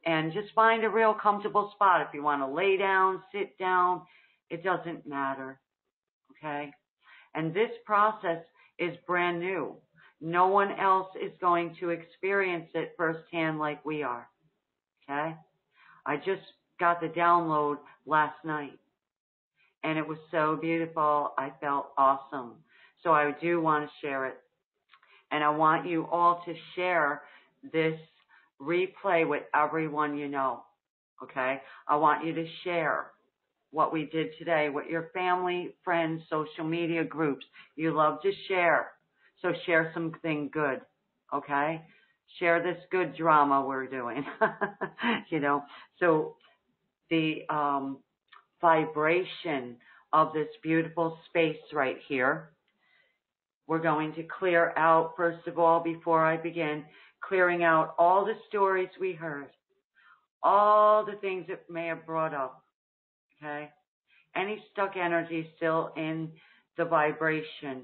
B: And just find a real comfortable spot. If you want to lay down, sit down, it doesn't matter. Okay? And this process is brand new. No one else is going to experience it firsthand like we are. Okay? I just got the download last night, and it was so beautiful. I felt awesome. So I do want to share it. And I want you all to share this replay with everyone you know. Okay? I want you to share what we did today with your family, friends, social media groups. You love to share. So share something good. Okay? Share this good drama we're doing. You know, so the vibration of this beautiful space right here, we're going to clear out, first of all, before I begin, clearing out all the stories we heard, all the things that may have brought up, okay? Any stuck energy still in the vibration,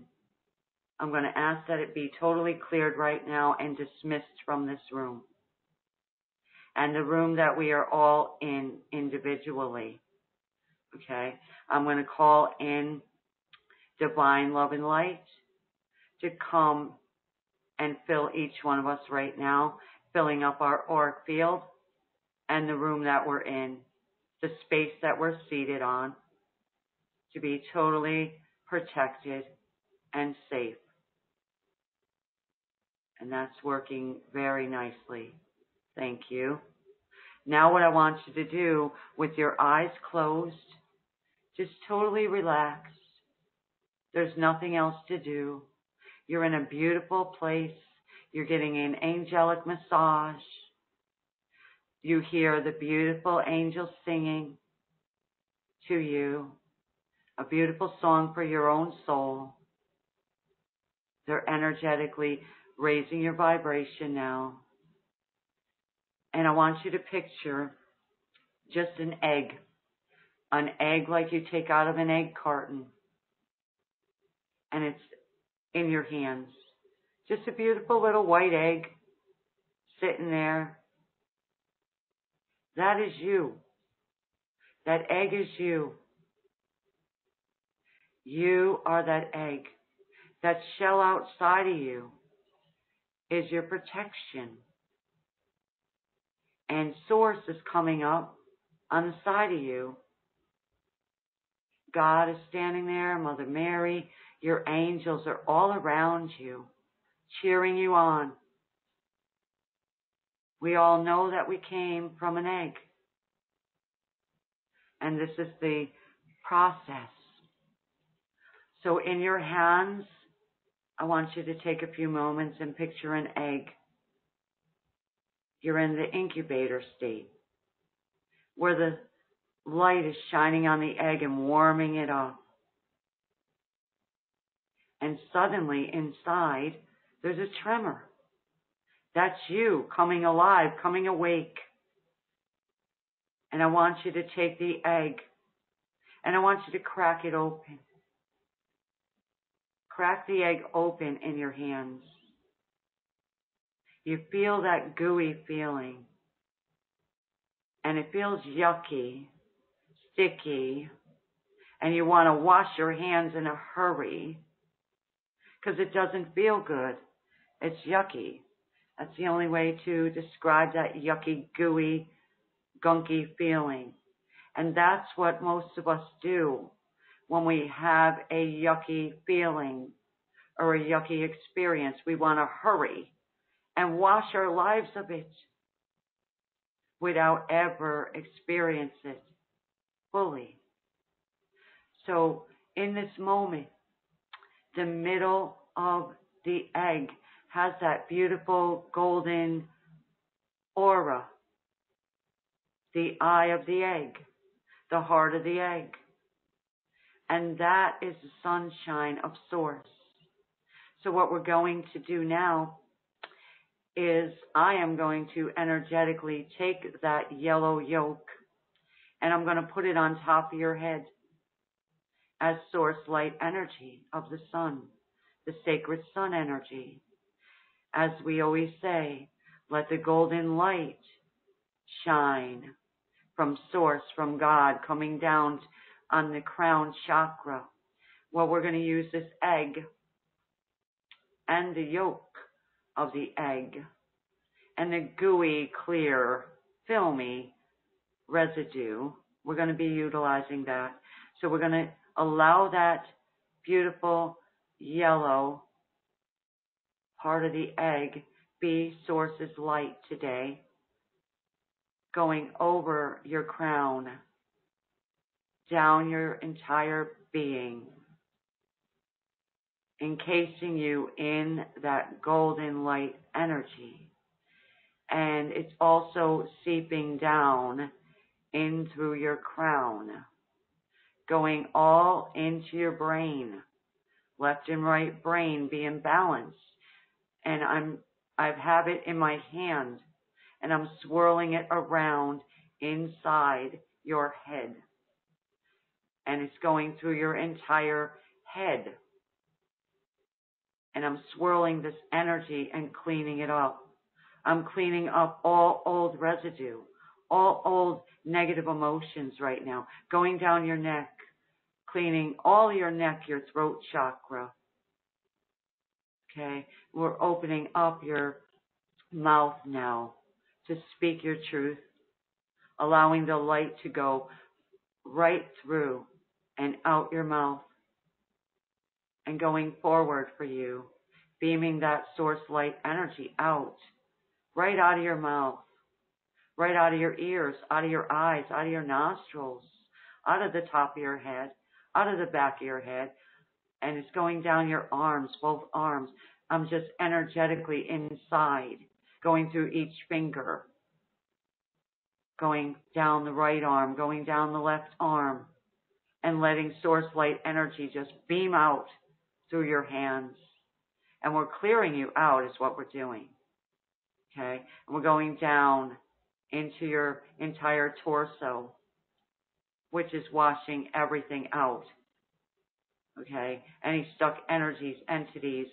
B: I'm going to ask that it be totally cleared right now and dismissed from this room and the room that we are all in individually. Okay? I'm going to call in divine love and light to come and fill each one of us right now, filling up our auric field and the room that we're in, the space that we're seated on, to be totally protected and safe. And that's working very nicely. Thank you. Now what I want you to do with your eyes closed, just totally relax. There's nothing else to do. You're in a beautiful place. You're getting an angelic massage. You hear the beautiful angels singing to you, a beautiful song for your own soul. They're energetically raising your vibration now. And I want you to picture just an egg like you take out of an egg carton. And it's in your hands. Just a beautiful little white egg sitting there. That is you. That egg is you. You are that egg. That shell outside of you is your protection. And Source is coming up on the side of you. God is standing there, Mother Mary, your angels are all around you, cheering you on. We all know that we came from an egg. And this is the process. So in your hands, I want you to take a few moments and picture an egg. You're in the incubator state, where the light is shining on the egg and warming it up. And suddenly inside, there's a tremor. That's you coming alive, coming awake. And I want you to take the egg and I want you to crack it open. Crack the egg open in your hands. You feel that gooey feeling. And it feels yucky, sticky, and you want to wash your hands in a hurry. because it doesn't feel good. It's yucky. That's the only way to describe that yucky, gooey, gunky feeling. And that's what most of us do when we have a yucky feeling or a yucky experience. We want to hurry and wash our lives of it without ever experiencing it fully. So in this moment, the middle of the egg has that beautiful golden aura, the eye of the egg, the heart of the egg. And that is the sunshine of Source. So what we're going to do now is I am going to energetically take that yellow yolk and I'm going to put it on top of your head as source light energy of the sun, the sacred sun energy. As we always say, let the golden light shine from source, from God, coming down on the crown chakra. Well, we're going to use this egg and the yolk of the egg and the gooey, clear, filmy residue. We're going to be utilizing that. So we're going to allow that beautiful yellow part of the egg be Source's light today, going over your crown, down your entire being, encasing you in that golden light energy. And it's also seeping down in through your crown, going all into your brain, left and right brain be in balance. And I have it in my hand, and I'm swirling it around inside your head. And it's going through your entire head. And I'm swirling this energy and cleaning it up. I'm cleaning up all old residue, all old negative emotions right now, going down your neck, cleaning all your neck, your throat chakra. Okay, we're opening up your mouth now to speak your truth, allowing the light to go right through and out your mouth and going forward for you, beaming that source light energy out, right out of your mouth, right out of your ears, out of your eyes, out of your nostrils, out of the top of your head, out of the back of your head, and it's going down your arms, both arms. I'm just energetically inside, going through each finger, going down the right arm, going down the left arm, and letting source light energy just beam out through your hands. And we're clearing you out is what we're doing. Okay? And we're going down into your entire torso, which is washing everything out. Okay? Any stuck energies, entities,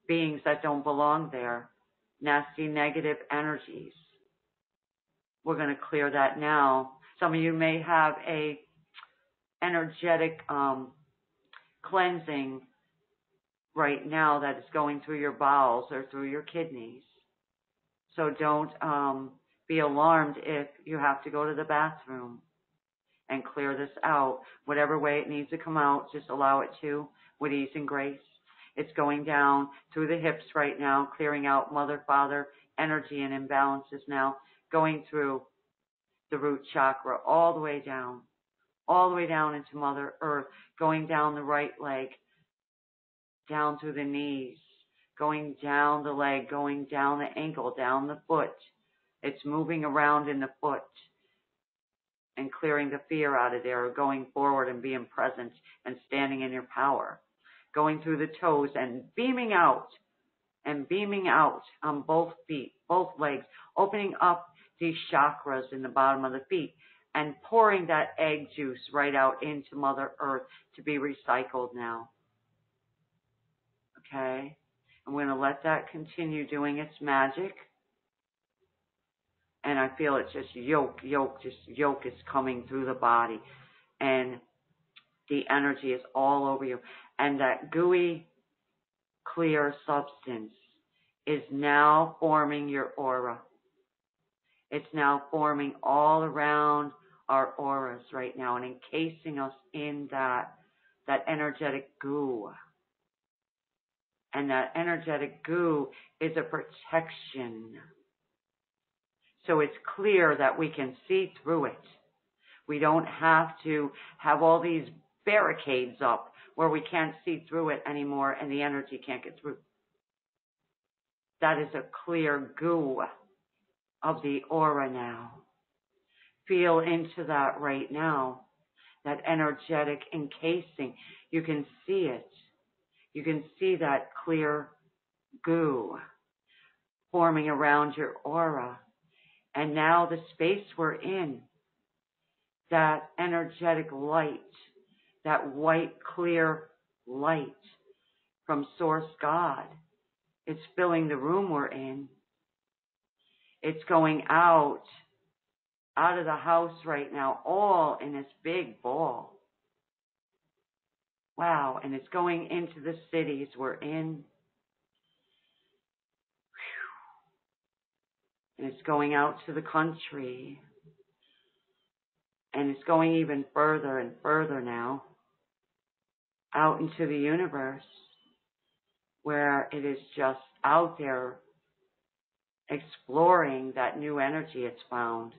B: beings that don't belong there, nasty negative energies. We're going to clear that now. Some of you may have a energetic cleansing right now that is going through your bowels or through your kidneys. So don't be alarmed if you have to go to the bathroom and clear this out. Whatever way it needs to come out, just allow it to with ease and grace. It's going down through the hips right now, clearing out mother, father, energy and imbalances now, going through the root chakra all the way down into Mother Earth, going down the right leg, down through the knees, going down the leg, going down the ankle, down the foot. It's moving around in the foot and clearing the fear out of there, going forward and being present and standing in your power. Going through the toes and beaming out on both feet, both legs, opening up these chakras in the bottom of the feet and pouring that egg juice right out into Mother Earth to be recycled now. Okay? I'm going to let that continue doing its magic. And I feel it's just yolk is coming through the body. And the energy is all over you. And that gooey, clear substance is now forming your aura. It's now forming all around our auras right now and encasing us in that energetic goo. And that energetic goo is a protection. So it's clear that we can see through it. We don't have to have all these barricades up where we can't see through it anymore and the energy can't get through. That is a clear goo of the aura now. Feel into that right now, that energetic encasing. You can see it. You can see that clear goo forming around your aura. And now the space we're in, that energetic light, that white, clear light from Source God, it's filling the room we're in. It's going out of the house right now, all in this big ball. Wow, and it's going into the cities we're in. And it's going out to the country. And it's going even further and further now, out into the universe, where it is just out there exploring that new energy it's found.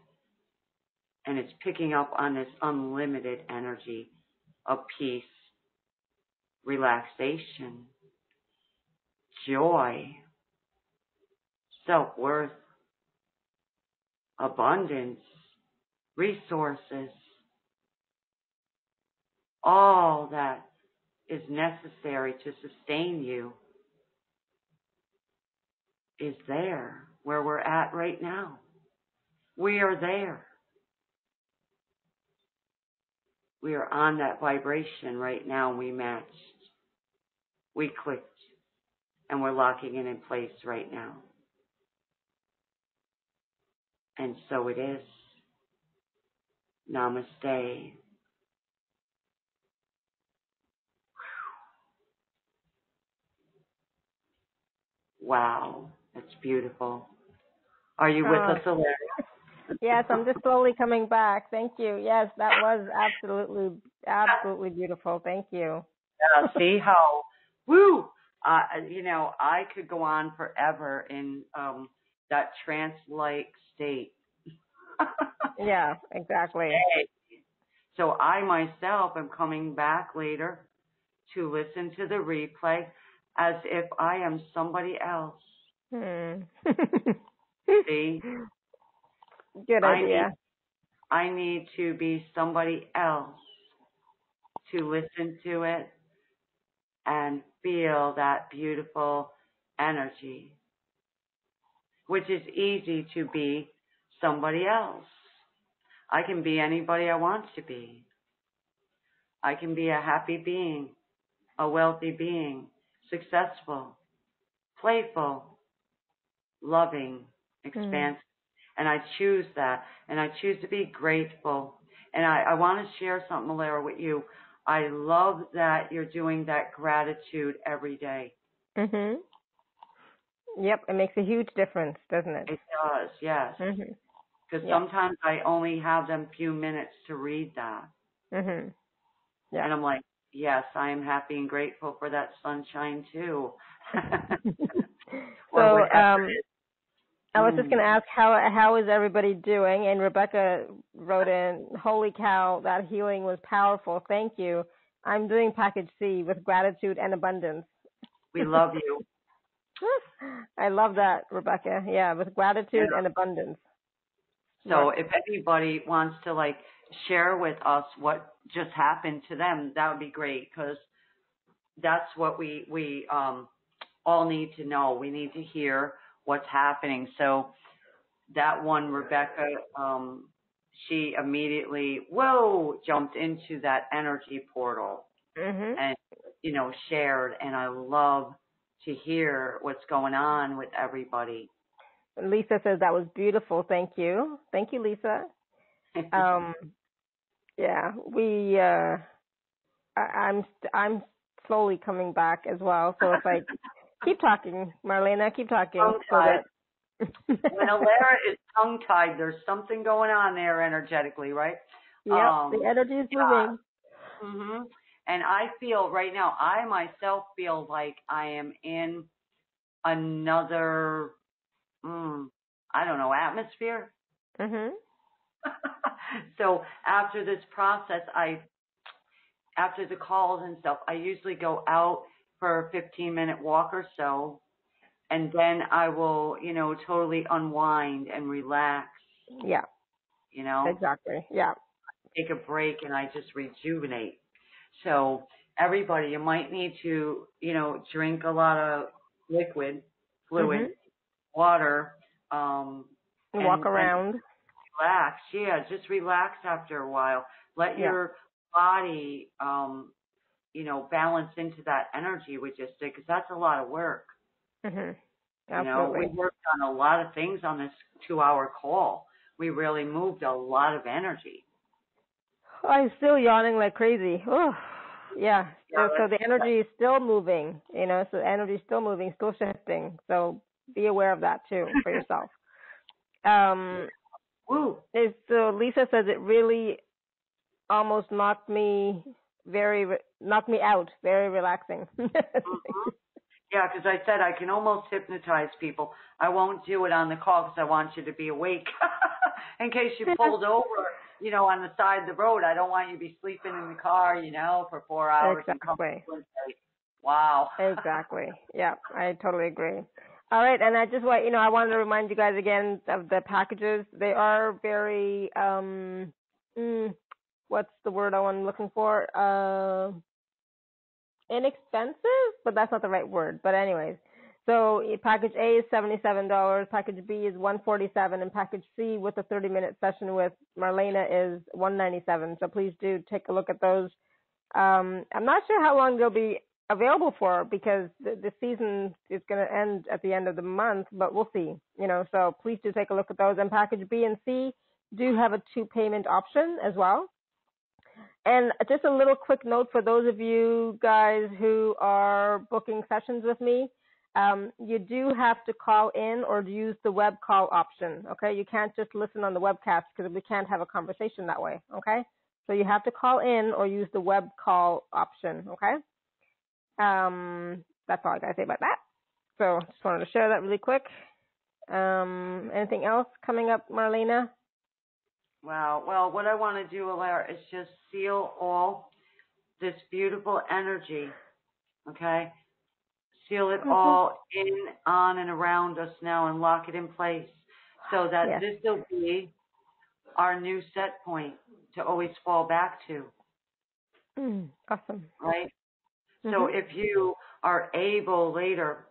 B: And it's picking up on this unlimited energy of peace, relaxation, joy, self-worth, abundance, resources, all that is necessary to sustain you is there where we're at right now. We are there. We are on that vibration right now. We matched. We clicked. And we're locking it in place right now. And so it is. Namaste. Wow, that's beautiful. Are you with us, Alaria?
A: Yes, I'm just slowly coming back. Thank you. Yes, that was absolutely beautiful. Thank you.
B: Yeah, see how, woo, I could go on forever in that trance-like state.
A: Yeah, exactly.
B: So I myself am coming back later to listen to the replay as if I am somebody else. See?
A: Good idea.
B: I need to be somebody else to listen to it and feel that beautiful energy, which is easy to be somebody else. I can be anybody I want to be. I can be a happy being, a wealthy being, successful, playful, loving, expansive. And I choose that. And I choose to be grateful. And I want to share something, Malera, with you. I love that you're doing that gratitude every day.
A: Mhm. Yep, it makes a huge difference, doesn't it?
B: It does, yes. Because sometimes I only have them few minutes to read that.
A: Yeah.
B: And I'm like, yes, I am happy and grateful for that sunshine too.
A: So I was just going to ask how is everybody doing? And Rebecca wrote in, "Holy cow, that healing was powerful. Thank you. I'm doing package C with gratitude and abundance."
B: We love you.
A: I love that, Rebecca. Yeah, with gratitude and abundance.
B: So if anybody wants to share with us what just happened to them, that would be great, because that's what we all need to know. We need to hear what's happening. So that one, Rebecca, she immediately, jumped into that energy portal and, shared. And I love to hear what's going on with everybody.
A: Lisa says that was beautiful. Thank you. Thank you, Lisa. Yeah, I'm slowly coming back as well. So it's like Keep talking, Marlena. Keep talking.
B: Tongue-tied. When Alara is tongue-tied, there's something going on there energetically, right?
A: Yep, the energy is moving.
B: Mm-hmm. And I feel right now, I myself feel like I am in another, I don't know, atmosphere.
A: Mm-hmm.
B: So after this process, after the calls and stuff, I usually go out for a 15-minute walk or so. And then I will, totally unwind and relax.
A: Yeah. Exactly. Yeah.
B: Take a break and I just rejuvenate. So everybody, you might need to, drink a lot of fluid, water.
A: Walk around.
B: And relax. Yeah, just relax after a while. Let your body, balance into that energy we just did, because that's a lot of work.
A: Mm-hmm.
B: We worked on a lot of things on this 2-hour call. We really moved a lot of energy.
A: I'm still yawning like crazy. Oh, yeah. So the energy is still moving, so the energy is still moving, still shifting. So be aware of that too for yourself. So Lisa says it really almost knocked me out. Very relaxing.
B: Yeah, because I said I can almost hypnotize people. I won't do it on the call because I want you to be awake. In case you pulled over, on the side of the road. I don't want you to be sleeping in the car, for 4 hours.
A: Exactly.
B: And say, wow.
A: Exactly. Yeah, I totally agree. All right, and I just want, I wanted to remind you guys again of the packages. They are very, what's the word I'm looking for? Inexpensive, but that's not the right word. But anyways, so package A is $77, package B is $147, and package C with a 30-minute session with Marlena is $197. So please do take a look at those. I'm not sure how long they'll be available for, because the season is going to end at the end of the month, but we'll see. So please do take a look at those. And package B and C do have a 2-payment option as well. And just a little quick note for those of you guys who are booking sessions with me, you do have to call in or use the web call option, okay? You can't just listen on the webcast because we can't have a conversation that way, okay? So you have to call in or use the web call option, okay? That's all I got to say about that. So just wanted to share that really quick. Anything else coming up, Marlena?
B: Wow. Well, what I want to do, Alara, is just seal all this beautiful energy, okay? Seal it all in, on, and around us now and lock it in place so that this will be our new set point to always fall back to.
A: Awesome.
B: Right? So if you are able later,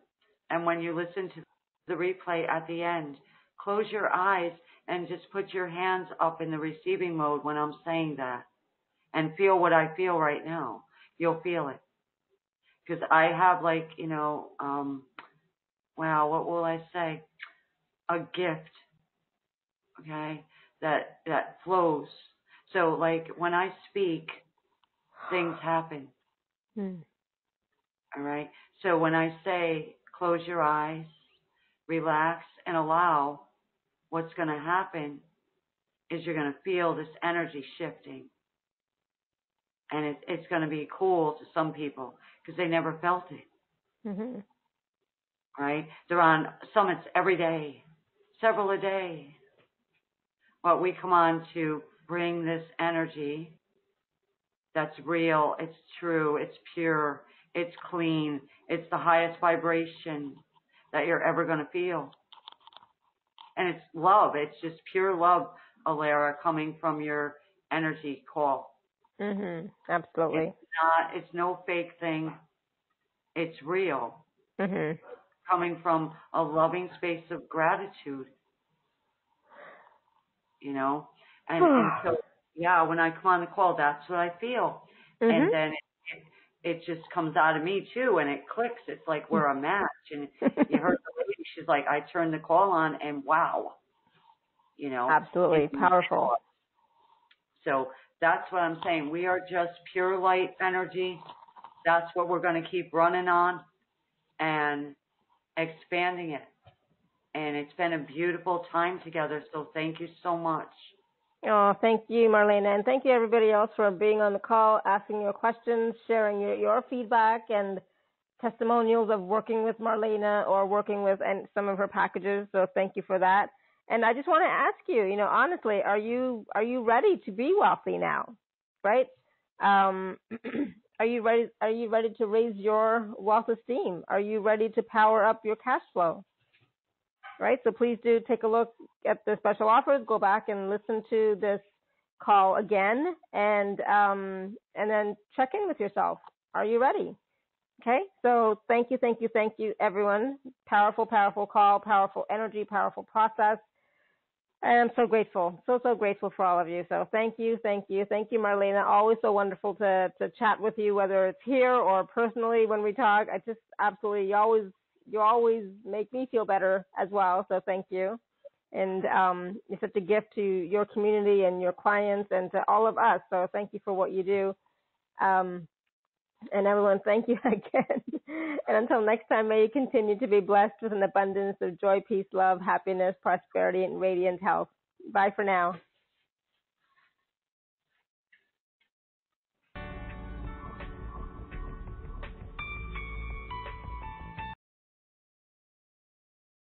B: and when you listen to the replay at the end, close your eyes and just put your hands up in the receiving mode when I'm saying that, and feel what I feel right now. You'll feel it. Because I have what will I say? A gift, okay, that flows. So when I speak, things happen. All right? So when I say close your eyes, relax, and allow, what's going to happen is you're going to feel this energy shifting. And it's going to be cool to some people because they never felt it. Right? They're on summits every day, several a day. But we come on to bring this energy that's real, it's true, it's pure, it's clean, it's the highest vibration that you're ever going to feel. And it's love. It's just pure love, Alara, coming from your energy call.
A: Absolutely.
B: It's no fake thing. It's real. Coming from a loving space of gratitude. And so, when I come on the call, that's what I feel. And then it just comes out of me too, and it clicks. It's like we're a match. And you heard the lady, she's like, I turned the call on, and wow.
A: Absolutely powerful.
B: So that's what I'm saying. We are just pure light energy. That's what we're going to keep running on. and expanding it. And it's been a beautiful time together, so thank you so much.
A: Oh, thank you, Marlenea, and thank you everybody else for being on the call, asking your questions, sharing your feedback and testimonials of working with Marlenea or working with some of her packages. So thank you for that. And I just want to ask you, honestly, are you ready to be wealthy now? Right? Are you ready? Are you ready to raise your wealth esteem? Are you ready to power up your cash flow? Right? So please do take a look at the special offers. Go back and listen to this call again, and then check in with yourself. Are you ready? Okay. So thank you, everyone. Powerful, powerful call, powerful energy, powerful process. And I'm so grateful, so grateful for all of you. So thank you, Marlenea. Always so wonderful to chat with you, whether it's here or personally when we talk. I just absolutely, you always make me feel better as well. So thank you. And you're such a gift to your community and your clients and to all of us. So thank you for what you do. And everyone, thank you again. And until next time, may you continue to be blessed with an abundance of joy, peace, love, happiness, prosperity, and radiant health. Bye for now.